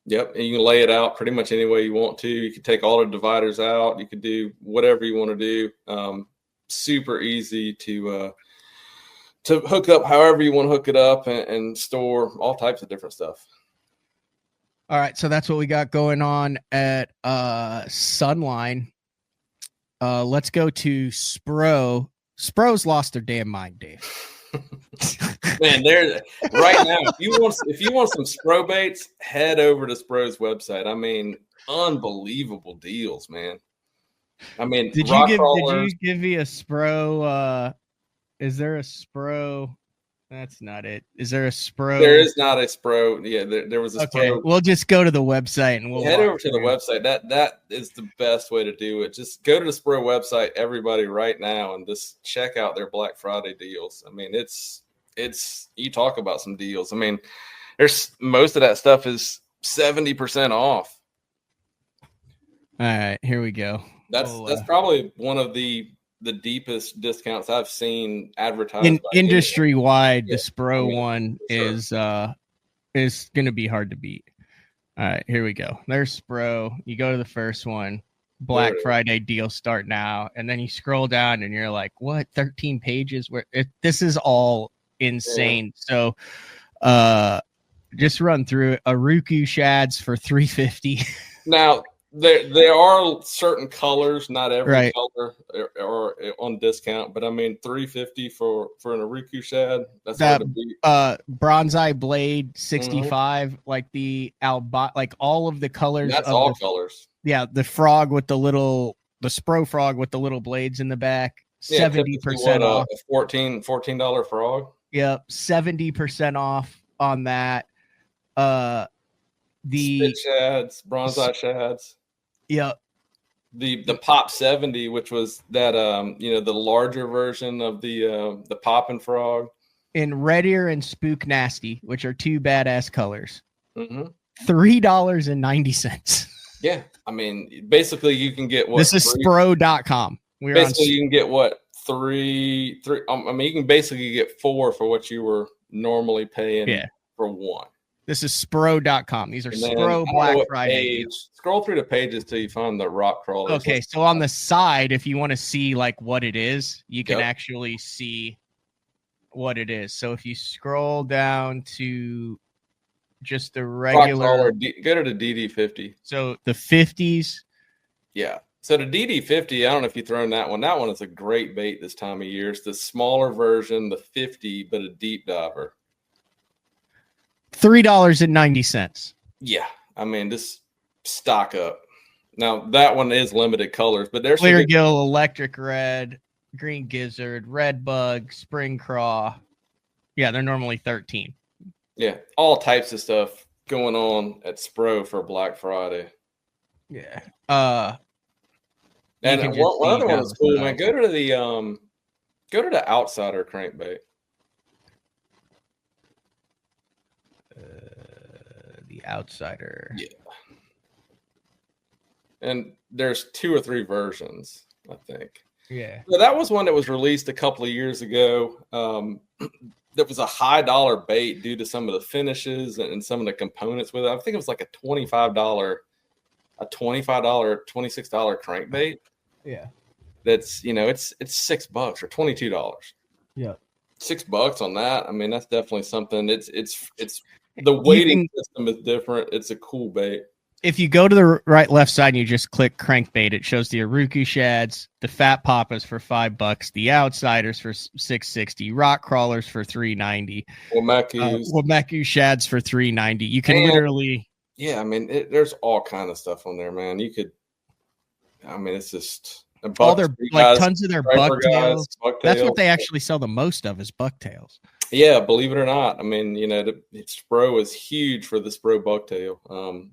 Yep, and you can lay it out pretty much any way you want to. You can take all the dividers out. You can do whatever you want to do. Super easy to hook up however you want to hook it up and store all types of different stuff. All right, so that's what we got going on at Sunline. Let's go to Spro. Spro's lost their damn mind, Dave. Man, there right now. If you want some Spro baits, head over to Spro's website. I mean, unbelievable deals, man. I mean, did you give me a Spro? Is there a Spro? That's not it. Is there a Spro? There is not a Spro. Yeah, there was a okay, Spro. We'll just go to the website and we'll head over to the website. That is the best way to do it. Just go to the Spro website, everybody, right now, and just check out their Black Friday deals. I mean, it's you talk about some deals. I mean, there's most of that stuff is 70% off. All right, here we go. That's probably one of the deepest discounts I've seen advertised industry wide. The Spro one is going to be hard to beat. All right, here we go. There's Spro. You go to the first one. Black Friday deal start now, and then you scroll down and you're like, what? 13 pages? This is all insane. So just run through it. Aruku shads for $3.50. Now there are certain colors, not every color are on discount, but I mean $3.50 for an Aruku shad. That's hard to beat. Bronzeye blade 65, like the like all of the colors. That's all colors. Yeah, the frog with the Spro frog with the little blades in the back. 70% off. A $14 frog. Yep, 70% off on that. The spit shads, bronzeye shads. Yep. The Pop 70, which was that the larger version of the Poppin' Frog. In Red Ear and Spook Nasty, which are 2 badass colors. Mm-hmm. $3.90. Yeah, I mean, basically you can get what this is Spro.com. You can get what three. I mean, you can basically get 4 for what you were normally paying for 1. This is Spro.com. These are Spro Black Friday. Scroll through the pages till you find the rock crawlers. Okay, so on the side, if you want to see like what it is, you can actually see what it is. So if you scroll down to just the regular, go to the DD50. So the 50s. Yeah. So the DD50, I don't know if you've thrown that one. That one is a great bait this time of year. It's the smaller version, the 50, but a deep diver. $3.90. Yeah. I mean, just stock up. Now, that one is limited colors, but there's Clear Gill, Electric Red, Green Gizzard, Red Bug, Spring Craw. Yeah, they're normally 13. Yeah, all types of stuff going on at Spro for Black Friday. Yeah. And one other one is cool, man. Go to the Outsider crankbait. The Outsider. Yeah. And there's 2 or 3 versions, I think. Yeah. So that was one that was released a couple of years ago. That was a high dollar bait due to some of the finishes and some of the components with it. I think it was like a $25, $26 crankbait. Yeah. That's, it's $6 or $22. Yeah. $6 on that. I mean, that's definitely something. It's the weighting system is different. It's a cool bait. If you go to the left side and you just click crankbait, it shows the Aruku shads, the Fat Papas for $5, the Outsiders for $6.60, Rock Crawlers for $3.90, Wameku shads for $3.90. You can literally, I mean, there's all kind of stuff on there, man. It's just all their tons of their bucktails. That's what they actually sell the most of is bucktails. Yeah, believe it or not. I mean, the Spro is huge for the Spro bucktail.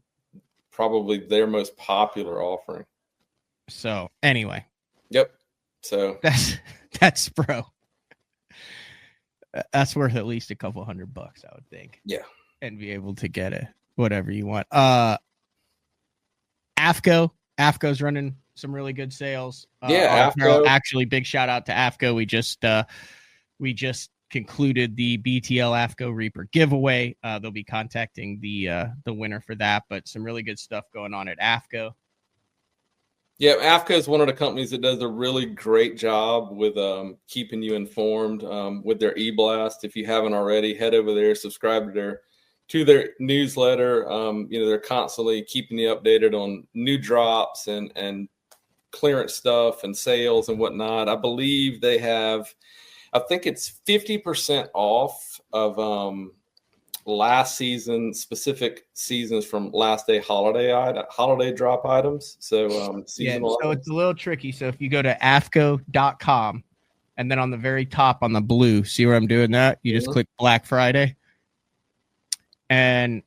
Probably their most popular offering. So anyway. Yep. So that's Spro. That's worth at least a couple $100, I would think. Yeah. and be able to get it, whatever you want. AFCO's running some really good sales. AFCO. Actually, big shout out to AFCO. We just concluded the BTL AFCO Reaper giveaway. They'll be contacting the winner for that, but some really good stuff going on at AFCO. Yeah, AFCO is one of the companies that does a really great job with keeping you informed with their e-blast. If you haven't already, head over there, subscribe to their newsletter. They're constantly keeping you updated on new drops and clearance stuff and sales and whatnot. I believe they have, I think it's 50% off of last season, specific seasons from last day holiday drop items. So seasonal. So it's a little tricky. So if you go to afco.com and then on the very top on the blue, see where I'm doing that? You just click Black Friday. And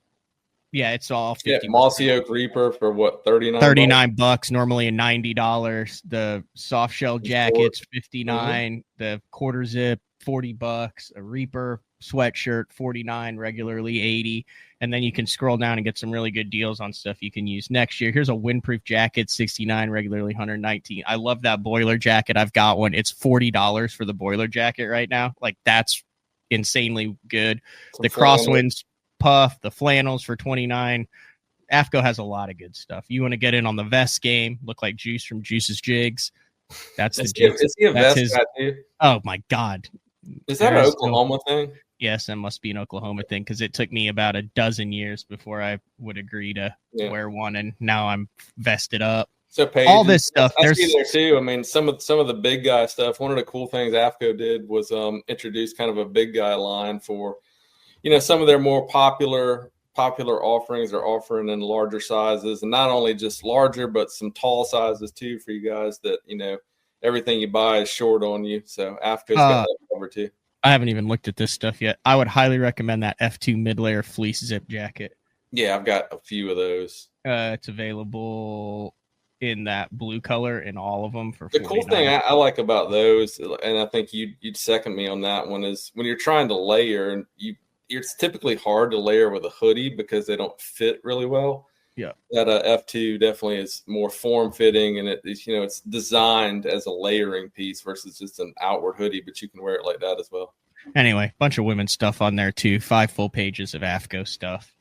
yeah, it's all 50%. Yeah, Mossy Oak Reaper for what, $39, normally $90. The soft shell jackets, $59. The quarter zip, $40. A Reaper sweatshirt, $49, regularly $80. And then you can scroll down and get some really good deals on stuff you can use next year. Here's a windproof jacket, $69, regularly $119. I love that boiler jacket. I've got one. It's $40 for the boiler jacket right now. Like, that's insanely good. The crosswinds puff, the flannels for $29. AFCO has a lot of good stuff. You want to get in on the vest game, look like Juice from Juice's Jigs. That's the Jigs. Is he a vest guy too? Oh my God. Is that an Oklahoma thing? Yes, it must be an Oklahoma thing because it took me about a dozen years before I would agree to wear one, and now I'm vested up. So Paige, all this stuff. I see there too. I mean, some of the big guy stuff. One of the cool things AFCO did was introduce kind of a big guy line for, some of their more popular offerings are offering in larger sizes, and not only just larger, but some tall sizes too for you guys that, everything you buy is short on you. So AFCO's got that covered too. I haven't even looked at this stuff yet. I would highly recommend that F2 mid-layer fleece zip jacket. Yeah, I've got a few of those. It's available in that blue color in all of them for $49. The cool thing I like about those, and I think you'd second me on that one, is when you're trying to layer, and it's typically hard to layer with a hoodie because they don't fit really well. Yeah, that F2 definitely is more form fitting, and it's designed as a layering piece versus just an outward hoodie, but you can wear it like that as well. Anyway, bunch of women's stuff on there too. 5 full pages of AFCO stuff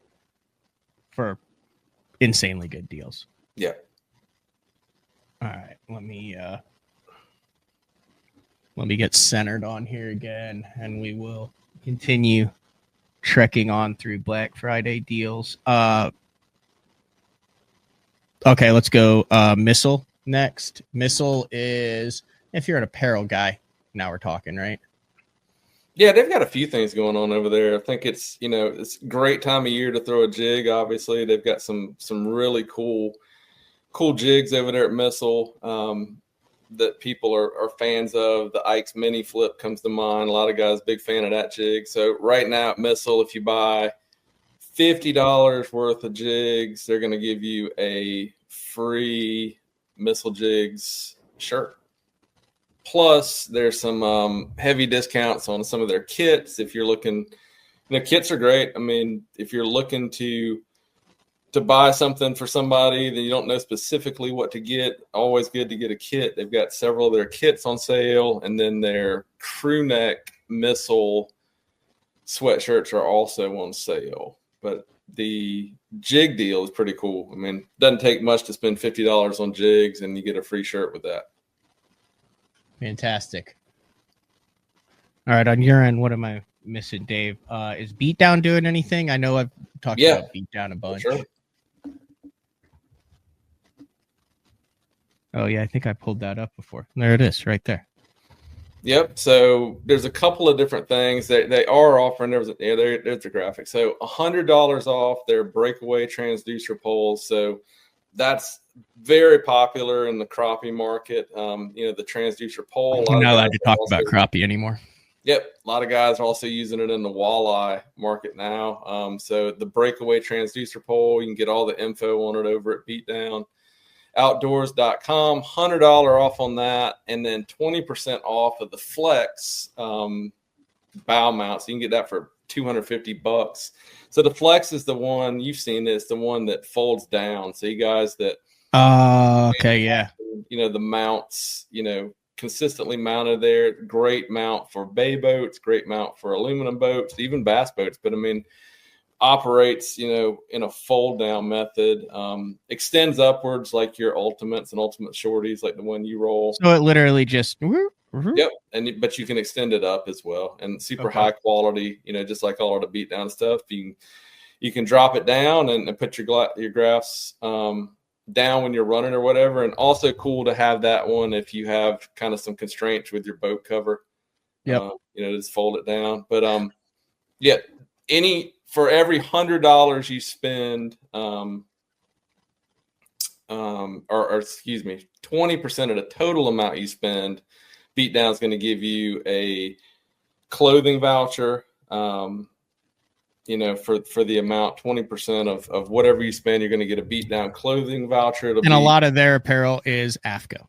for insanely good deals. Yeah. All right, let me get centered on here again, and we will continue trekking on through Black Friday deals. Okay, let's go Missile next. Missile is, if you're an apparel guy, now we're talking, right? Yeah, they've got a few things going on over there. I think it's a great time of year to throw a jig. Obviously, they've got some really cool jigs over there at Missile that people are fans of. The Ike's Mini Flip comes to mind. A lot of guys big fan of that jig. So right now at Missile, if you buy $50 worth of jigs, they're going to give you a free Missile Jigs shirt. Plus, there's some heavy discounts on some of their kits. If you're looking, kits are great. I mean, if you're looking to buy something for somebody that you don't know specifically what to get, always good to get a kit. They've got several of their kits on sale, and then their crew neck Missile sweatshirts are also on sale. But the jig deal is pretty cool. I mean, it doesn't take much to spend $50 on jigs, and you get a free shirt with that. Fantastic. All right, on your end, what am I missing, Dave? Is Beatdown doing anything? I know I've talked about Beatdown a bunch. Sure. Oh, yeah, I think I pulled that up before. There it is, right there. Yep. So there's a couple of different things that they are offering. There's the graphic. So $100 off their breakaway transducer poles. So that's very popular in the crappie market. The transducer pole. I'm not allowed to talk about crappie anymore. Yep. A lot of guys are also using it in the walleye market now. So the breakaway transducer pole, you can get all the info on it over at Beatdown. Outdoors.com, $100 off on that, and then 20% off of the Flex bow mount. So you can get that for $250. So the Flex is the one you've seen. It's the one that folds down. So you guys that, okay, yeah, the mounts, consistently mounted there. Great mount for bay boats, great mount for aluminum boats, even bass boats. But I mean, operates, in a fold down method, extends upwards like your ultimates and ultimate shorties, like the one you roll. So it literally just, yep. But you can extend it up as well, and super high quality, just like all of the beat down stuff. You can drop it down and put your graphs, down when you're running or whatever. And also cool to have that one if you have kind of some constraints with your boat cover. Yep. Just fold it down. But for every $100 you spend, or excuse me, 20% of the total amount you spend, Beatdown is going to give you a clothing voucher. For the amount, 20% of whatever you spend, you're going to get a Beatdown clothing voucher. A lot of their apparel is AFCO.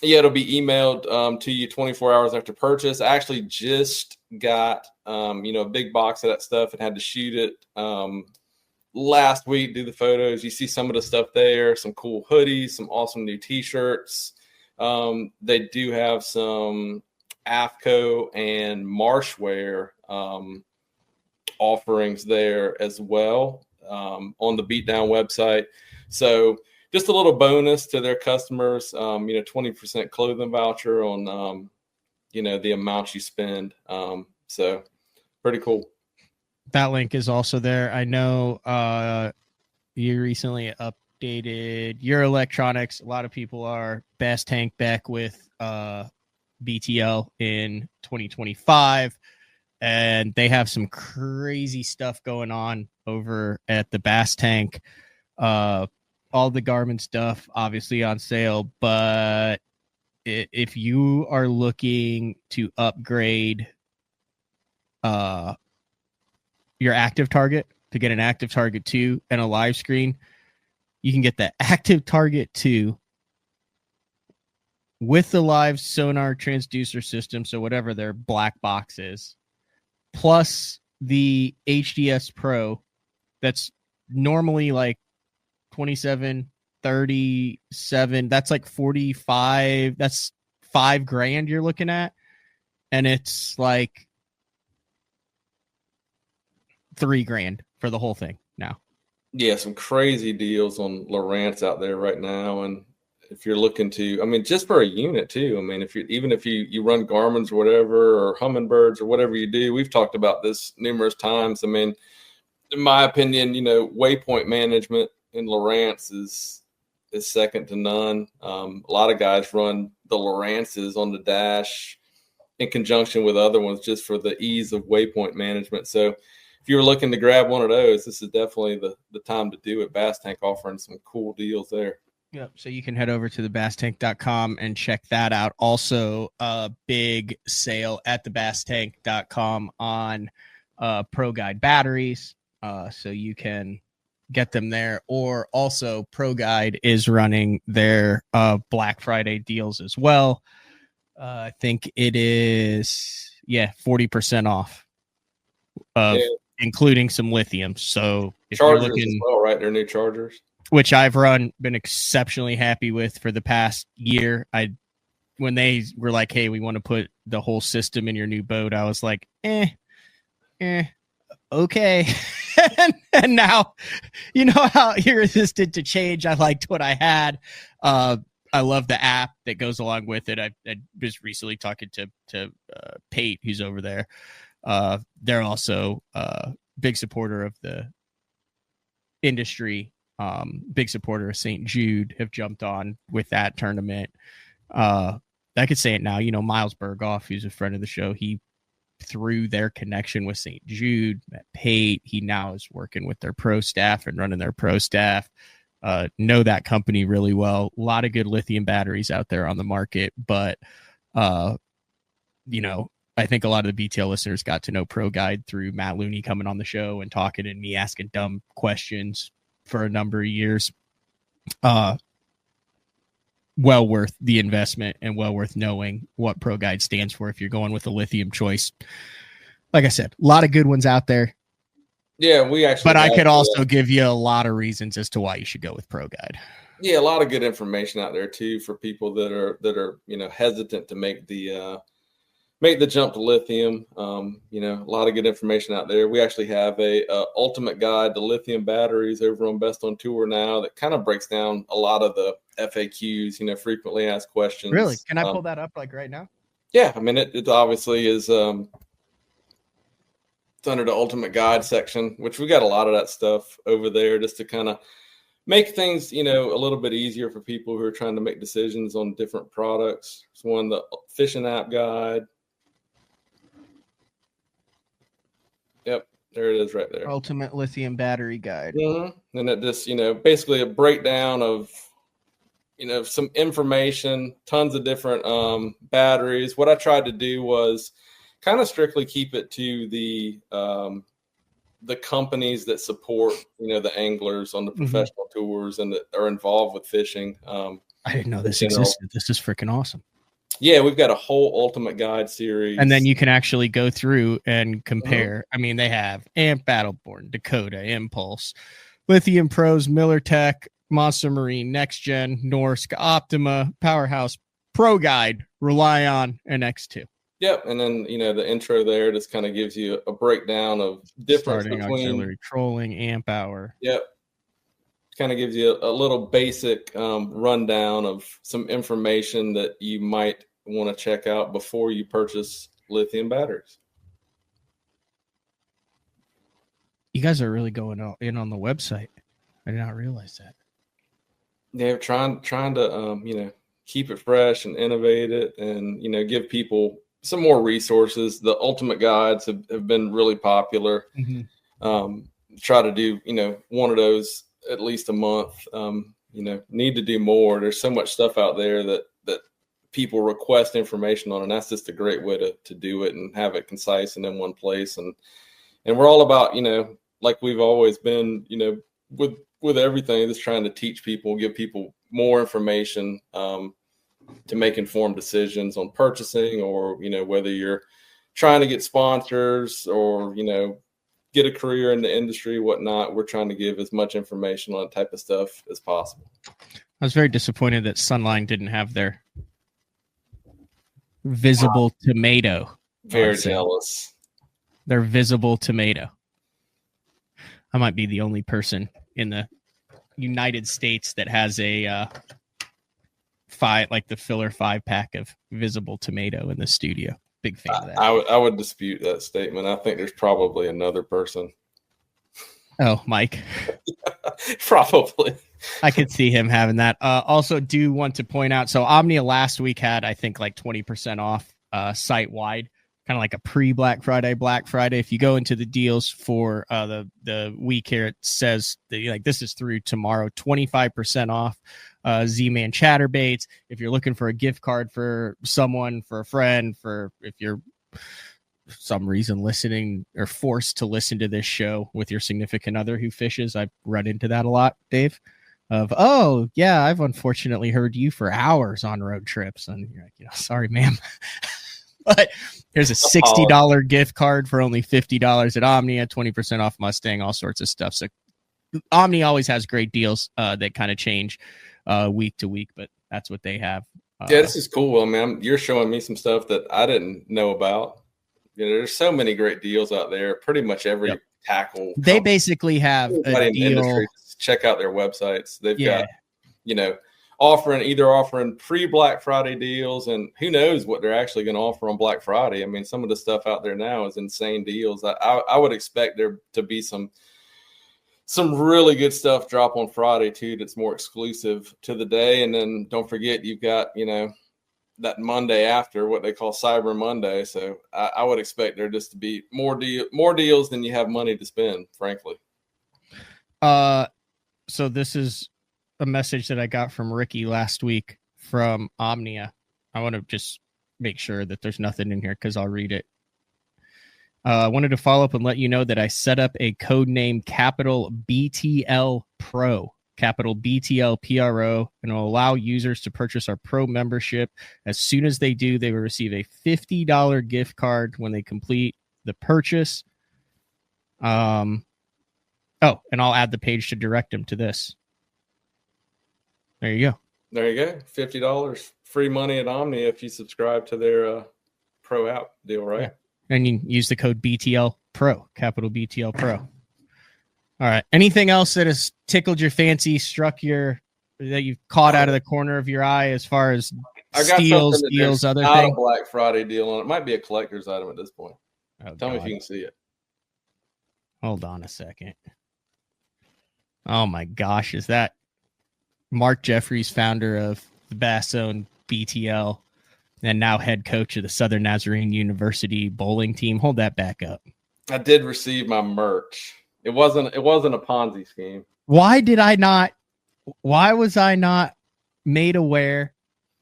Yeah, it'll be emailed to you 24 hours after purchase. I actually just got, a big box of that stuff and had to shoot it last week, do the photos. You see some of the stuff there, some cool hoodies, some awesome new T-shirts. They do have some AFCO and Marshwear offerings there as well on the Beatdown website. So just a little bonus to their customers, 20% clothing voucher on, the amount you spend. So pretty cool. That link is also there. I know you recently updated your electronics. A lot of people are Bass Tank back with BTL in 2025. And they have some crazy stuff going on over at the Bass Tank. All the Garmin stuff, obviously on sale. But if you are looking to upgrade your active target to get an active target 2 and a live screen, you can get the active target 2 with the live sonar transducer system. So whatever their black box is, plus the HDS Pro that's normally like 27, 37. That's like 45. That's $5,000 you're looking at. And it's like $3,000 for the whole thing now. Yeah, some crazy deals on Lowrance out there right now. And if you're looking to, just for a unit too. If you run Garmin's or whatever, or Humminbirds or whatever you do, we've talked about this numerous times. In my opinion, waypoint management in Lowrance is second to none. A lot of guys run the Lowrances on the dash in conjunction with other ones just for the ease of waypoint management. So if you're looking to grab one of those, this is definitely the time to do it. Bass Tank offering some cool deals there. Yep. So you can head over to thebasstank.com and check that out. Also, a big sale at thebasstank.com on Pro Guide batteries. So you can get them there. Or also, Pro Guide is running their Black Friday deals as well. I think it is, 40% off, including some lithium. So if chargers you're looking, as well, right? They're new chargers, which I've been exceptionally happy with for the past year. When they were like, hey, we want to put the whole system in your new boat, I was like, okay. and now, you know how you're resistant to change. I liked what I had. I love the app that goes along with it. I was recently talking to Pate, who's over there. They're also a big supporter of the industry. Big supporter of St. Jude, have jumped on with that tournament. I could say it now, Miles Berghoff, who's a friend of the show, he, through their connection with St. Jude, met Pate, he now is working with their pro staff and running their pro staff. Know that company really well. A lot of good lithium batteries out there on the market, but I think a lot of the BTL listeners got to know Pro Guide through Matt Looney coming on the show and talking and me asking dumb questions for a number of years. Well worth the investment and well worth knowing what Pro Guide stands for if you're going with a lithium choice. like I said, a lot of good ones out there. Yeah, we actually. But I could also give you a lot of reasons as to why you should go with ProGuide. Yeah, a lot of good information out there too for people that are hesitant to make the jump to lithium. A lot of good information out there. We actually have a ultimate guide to lithium batteries over on Best on Tour now that kind of breaks down a lot of the FAQs, frequently asked questions. Really? Can I pull that up like right now? Yeah, I mean it obviously is. It's under the ultimate guide section, which we got a lot of that stuff over there just to kind of make things, a little bit easier for people who are trying to make decisions on different products. It's one, the fishing app guide. Yep, there it is right there. Ultimate lithium battery guide. Mm-hmm. And it just, basically a breakdown of, some information, tons of different batteries. What I tried to do was kind of strictly keep it to the companies that support, the anglers on the professional tours and that are involved with fishing. I didn't know this existed. This is freaking awesome. Yeah, we've got a whole ultimate guide series. And then you can actually go through and compare. I mean, they have AMP Battleborn, Dakota, Impulse, Lithium Pros, Miller Tech, Monster Marine, Next Gen, Norsk, Optima, Powerhouse, ProGuide, Rely On, and X2. Yep, and then the intro there just kind of gives you a breakdown of difference starting between auxiliary trolling, amp hour. Yep, kind of gives you a little basic rundown of some information that you might want to check out before you purchase lithium batteries. You guys are really going in on the website. I did not realize that. Yeah, trying to keep it fresh and innovate it, and give people some more resources. The ultimate guides have been really popular. Try to do, one of those at least a month. Need to do more. There's so much stuff out there that people request information on, and that's just a great way to do it and have it concise and in one place. And we're all about, like we've always been, with everything, just trying to teach people, give people more information, to make informed decisions on purchasing, or whether you're trying to get sponsors or get a career in the industry, whatnot. We're trying to give as much information on that type of stuff as possible. I was very disappointed that Sunline didn't have their visible tomato. Very jealous. Their visible tomato. I might be the only person in the United States that has a the filler 5-pack of visible tomato in the studio. Big fan of that. I would dispute that statement. I think there's probably another person. Oh, Mike. Probably. I could see him having that. Also do want to point out, so Omnia last week had, I think, like 20% off site-wide, kind of like a pre-Black Friday, Black Friday. If you go into the deals for the week here, it says that, this is through tomorrow, 25% off. Z-Man Chatterbaits. If you're looking for a gift card for someone, for a friend, if you're for some reason listening or forced to listen to this show with your significant other who fishes, I've run into that a lot, Dave. Oh yeah, I've unfortunately heard you for hours on road trips, and you're like, sorry, ma'am. But here's a $60 gift card for only $50 at Omnia, 20% off Mustang, all sorts of stuff. So Omni always has great deals that kind of change week to week, but that's what they have. Yeah, this is cool. I mean, you're showing me some stuff that I didn't know about. There's so many great deals out there. Pretty much every tackle. They basically have a deal. Check out their websites. They've got, offering pre-Black Friday deals, and who knows what they're actually going to offer on Black Friday. I mean, some of the stuff out there now is insane deals. I would expect there to be some really good stuff drop on Friday too. That's more exclusive to the day. And then don't forget, you've got, that Monday after, what they call Cyber Monday. So I would expect there just to be more deals than you have money to spend, frankly. So this is a message that I got from Ricky last week from Omnia. I want to just make sure that there's nothing in here because I'll read it. I wanted to follow up and let you know that I set up a code name capital BTL Pro, capital BTL PRO, and will allow users to purchase our Pro membership. As soon as they do, they will receive a $50 gift card when they complete the purchase. Oh, and I'll add the page to direct them to this. There you go. There you go. $50 free money at Omni if you subscribe to their Pro app deal, right? Yeah. And you use the code BTL Pro, capital BTL Pro. All right. Anything else that has tickled your fancy, that you've caught out of the corner of your eye as far as steals, deals, other not thing? A Black Friday deal on it. Might be a collector's item at this point. Tell me if you can see it. Hold on a second. Oh my gosh, is that Mark Jeffries, founder of the Bass Zone BTL, and now head coach of the Southern Nazarene University bowling team? Hold that back up. I did receive my merch. It wasn't a Ponzi scheme. Why was I not made aware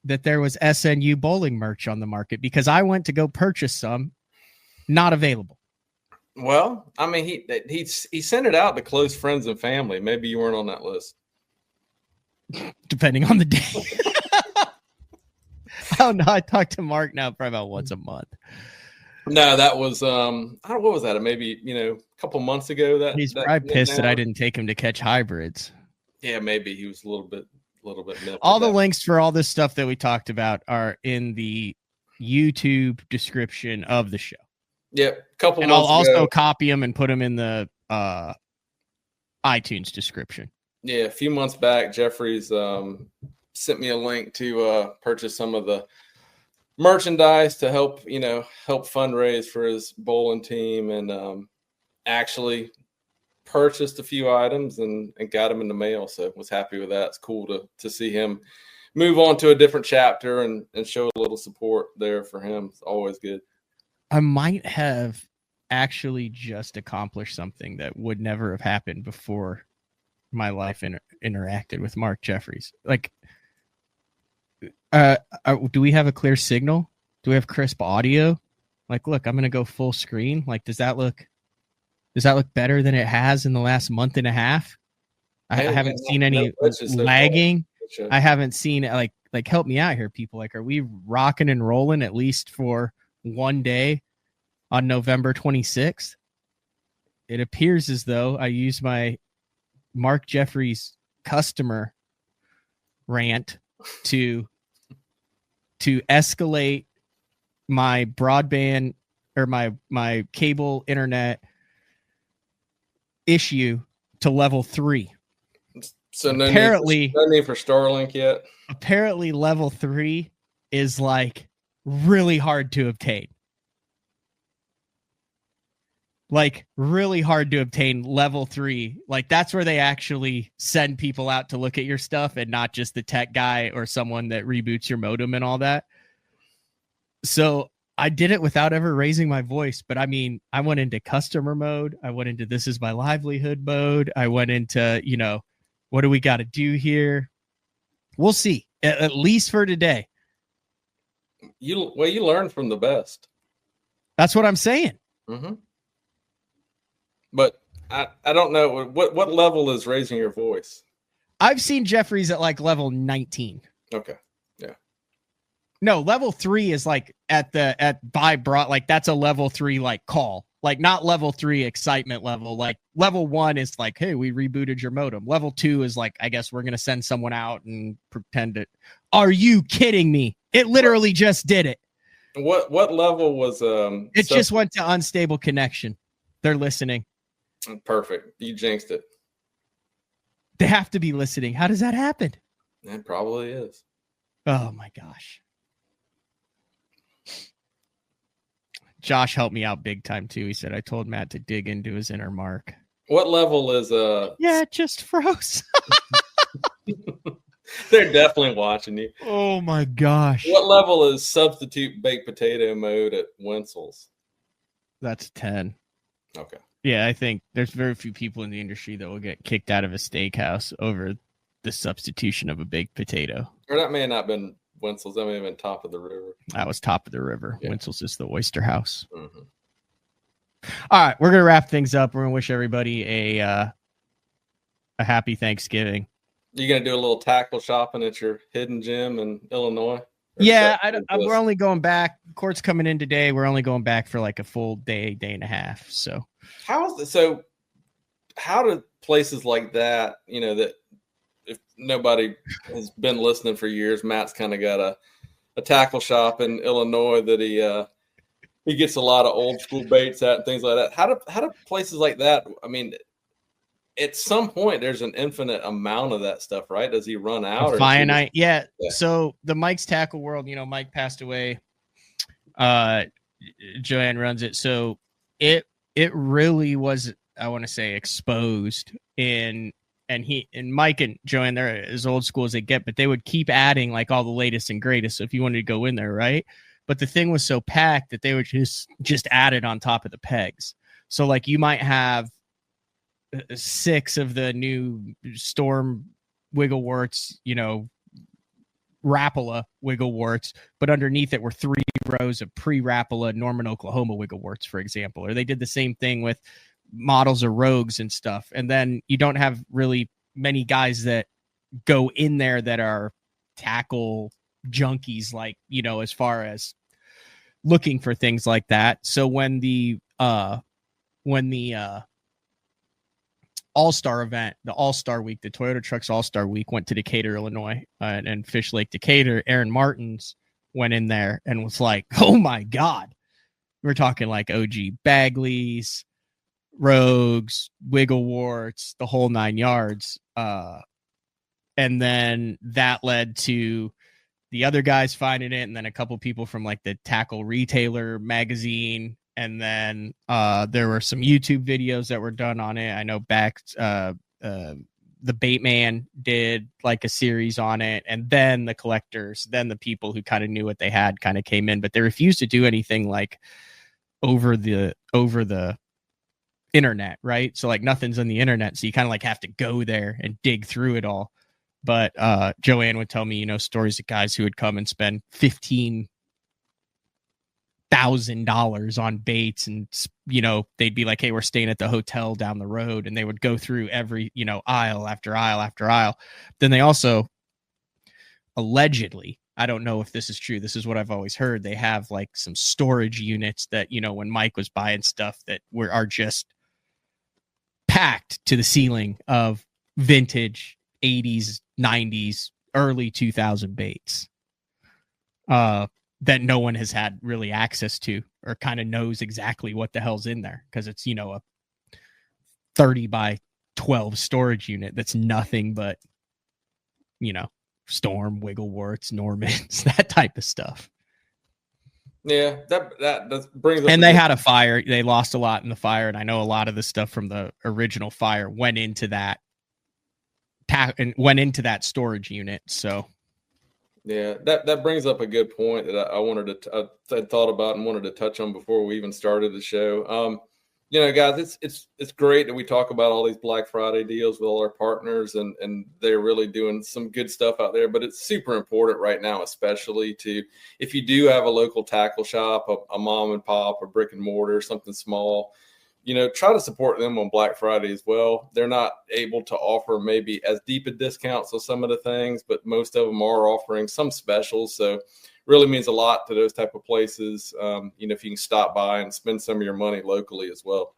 that there was SNU bowling merch on the market? Because I went to go purchase some, not available. Well, I mean, he sent it out to close friends and family. Maybe you weren't on that list. Depending on the day. Oh no, I talk to Mark now probably about once a month. No, that was I don't know, what was that? Maybe a couple months ago. He's probably pissed that I didn't take him to catch hybrids. Yeah, maybe he was a little bit. All the links for all this stuff that we talked about are in the YouTube description of the show. Yep, couple. And I'll also copy them and put them in the iTunes description. Yeah, a few months back, Jeffries sent me a link to purchase some of the merchandise to help fundraise for his bowling team, and actually purchased a few items and got them in the mail. So was happy with that. It's cool to see him move on to a different chapter and show a little support there for him. It's always good. I might have actually just accomplished something that would never have happened before my life interacted with Mark Jeffries. Like, do we have a clear signal? Do we have crisp audio? Like, look, I'm going to go full screen. Like, does that look better than it has in the last month and a half? I haven't seen any lagging. I haven't seen like help me out here, people. Like, are we rocking and rolling at least for one day on November 26th? It appears as though I used my Mark Jeffries customer rant to escalate my broadband or my cable internet issue to level 3. So no need for Starlink yet. Apparently level 3 is like really hard to obtain. Like really hard to obtain level 3. Like that's where they actually send people out to look at your stuff and not just the tech guy or someone that reboots your modem and all that. So I did it without ever raising my voice. But I mean, I went into customer mode. I went into this is my livelihood mode. I went into, what do we got to do here? We'll see. At least for today. You learn from the best. That's what I'm saying. Mm-hmm. But I don't know what level is raising your voice. I've seen Jeffries at like level 19. Okay. Yeah. No, level 3 is like at Vibra, like that's a level 3 like call. Like not level 3 excitement level. Like level 1 is like, hey, we rebooted your modem. Level 2 is like, I guess we're gonna send someone out and pretend it. Are you kidding me? It literally just did it. What level was it just went to unstable connection. They're listening. Perfect. You jinxed it. They have to be listening. How does that happen? It probably is. Oh my gosh. Josh helped me out big time too. He said, I told Matt to dig into his inner Mark. What level is Yeah, it just froze. They're definitely watching you. Oh my gosh. What level is substitute baked potato mode at Wenzel's? That's 10. Okay. Yeah, I think there's very few people in the industry that will get kicked out of a steakhouse over the substitution of a baked potato. Or that may have not been Wenzel's. That may have been Top of the River. That was Top of the River. Yeah. Wenzel's is the Oyster House. Mm-hmm. All right, we're going to wrap things up. We're going to wish everybody a happy Thanksgiving. You going to do a little tackle shopping at your hidden gym in Illinois? Yeah, we're only going back. Court's coming in today. We're only going back for like a full day and a half. So how do places like that, that if nobody has been listening for years, Matt's kind of got a tackle shop in Illinois that he gets a lot of old school baits at and things like that. How do places like that? I mean, at some point there's an infinite amount of that stuff, right? Does he run out? Or finite? Yeah. So the Mike's Tackle World, Mike passed away. Joanne runs it. So it really was, I want to say, exposed and Mike and Joanne, they're as old school as they get, but they would keep adding like all the latest and greatest. So if you wanted to go in there, right? But the thing was so packed that they would just add it on top of the pegs. So like you might have 6 of the new Storm Wiggleworts, Rapala Wiggleworts, but underneath it were 3 rows of pre-Rapala Norman, Oklahoma Wiggleworts, for example. Or they did the same thing with models of Rogues and stuff. And then you don't have really many guys that go in there that are tackle junkies, like, as far as looking for things like that. So when the All-Star event, the All-Star Week, the Toyota Trucks All-Star Week went to Decatur, Illinois, and Fish Lake, Decatur. Aaron Martins went in there and was like, oh my God. We're talking like OG Bagleys, Rogues, Wiggleworts, the whole 9 yards. And then that led to the other guys finding it, and then a couple people from like the Tackle Retailer magazine. And then there were some YouTube videos that were done on it. I know the Baitman did like a series on it, and then the collectors, then the people who kind of knew what they had kind of came in, but they refused to do anything like over the internet, right? So like nothing's on the internet, so you kind of like have to go there and dig through it all. But Joanne would tell me, stories of guys who would come and spend $15,000 on baits, and they'd be like, hey, we're staying at the hotel down the road, and they would go through every aisle after aisle after aisle. Then they also allegedly, I don't know if this is true, this is what I've always heard, they have like some storage units that when Mike was buying stuff that are just packed to the ceiling of vintage 80s, 90s, early 2000 baits that no one has had really access to, or kind of knows exactly what the hell's in there, because it's a 30 by 12 storage unit that's nothing but Storm, Wiggleworts, Normans, that type of stuff. Yeah, that brings up. And they had a fire. They lost a lot in the fire, and I know a lot of the stuff from the original fire went into that storage unit. So yeah, that brings up a good point that I had thought about and wanted to touch on before we even started the show. Guys, it's great that we talk about all these Black Friday deals with all our partners, and they're really doing some good stuff out there. But it's super important right now, especially if you do have a local tackle shop, a mom and pop, a brick and mortar, something small, try to support them on Black Friday as well. They're not able to offer maybe as deep a discounts on some of the things, but most of them are offering some specials. So really means a lot to those type of places. If you can stop by and spend some of your money locally as well.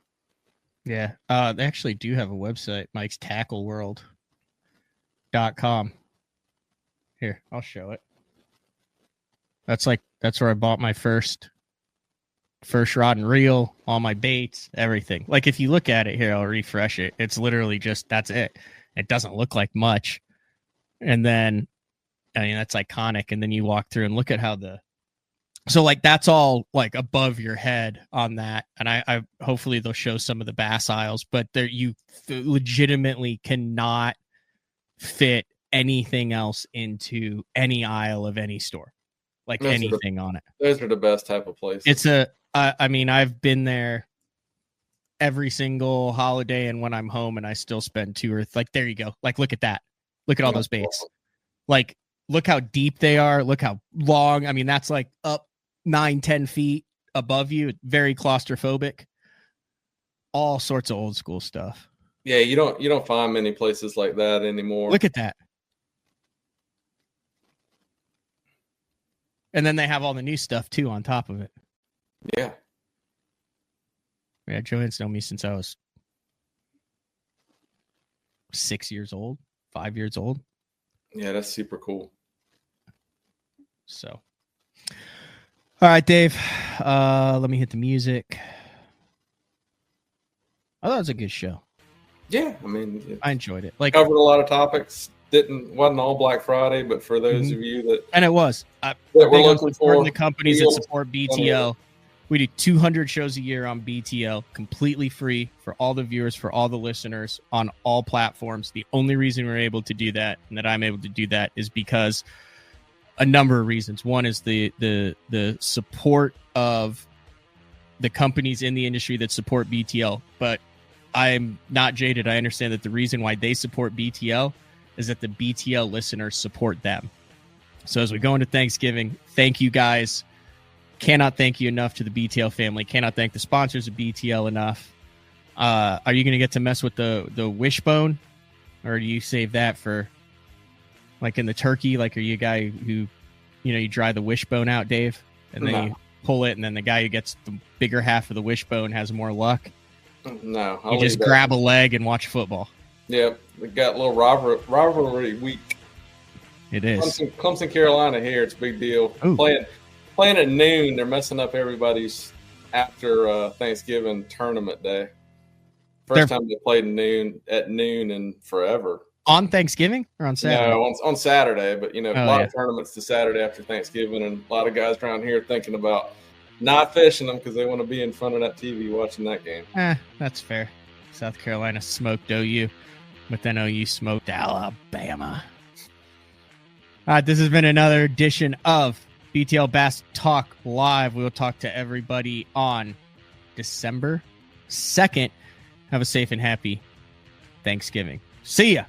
Yeah. They actually do have a website, Mike's tackleworld.com. Here, I'll show it. That's where I bought my first rod and reel, all my baits, everything. Like if you look at it here, I'll refresh it. It's literally just, that's it. It doesn't look like much. And then, that's iconic. And then you walk through and look at how so like that's all like above your head on that. And I hopefully they'll show some of the bass aisles, but there you legitimately cannot fit anything else into any aisle of any store, like anything on it. Those are the best type of places. I've been there every single holiday, and when I'm home and I still spend there you go. Like, look at that. Look at all those baits. Like, look how deep they are. Look how long. I mean, that's like up 9-10 feet above you. Very claustrophobic. All sorts of old school stuff. Yeah, you don't find many places like that anymore. Look at that. And then they have all the new stuff too on top of it. Yeah. Yeah, Joanne's known me since I was 6 years old, 5 years old. Yeah, that's super cool. So, all right, Dave. Let me hit the music. I thought it was a good show. Yeah, I mean, I enjoyed it. Like, covered a lot of topics. Wasn't all Black Friday, but for those of you that and it was that we're looking for the companies that support BTL. We do 200 shows a year on BTL, completely free for all the viewers, for all the listeners on all platforms. The only reason we're able to do that, and that I'm able to do that, is because a number of reasons. One is the support of the companies in the industry that support BTL. But I'm not jaded. I understand that the reason why they support BTL is that the BTL listeners support them. So as we go into Thanksgiving, thank you guys. Cannot thank you enough to the BTL family. Cannot thank the sponsors of BTL enough. Are you going to get to mess with the wishbone, or do you save that for like in the turkey? Like, are you a guy who, you dry the wishbone out, Dave, and then you pull it, and then the guy who gets the bigger half of the wishbone has more luck? No, you just grab a leg and watch football. Yeah, we got a little rivalry week. It is Clemson, Carolina here. It's a big deal. Playing at noon, they're messing up everybody's after Thanksgiving tournament day. First time they played at noon in forever. On Thanksgiving or on Saturday? No, on Saturday. But, a lot of tournaments the Saturday after Thanksgiving, and a lot of guys around here thinking about not fishing them because they want to be in front of that TV watching that game. That's fair. South Carolina smoked OU, but then OU smoked Alabama. This has been another edition of BTL Bass Talk Live. We will talk to everybody on December 2nd. Have a safe and happy Thanksgiving. See ya.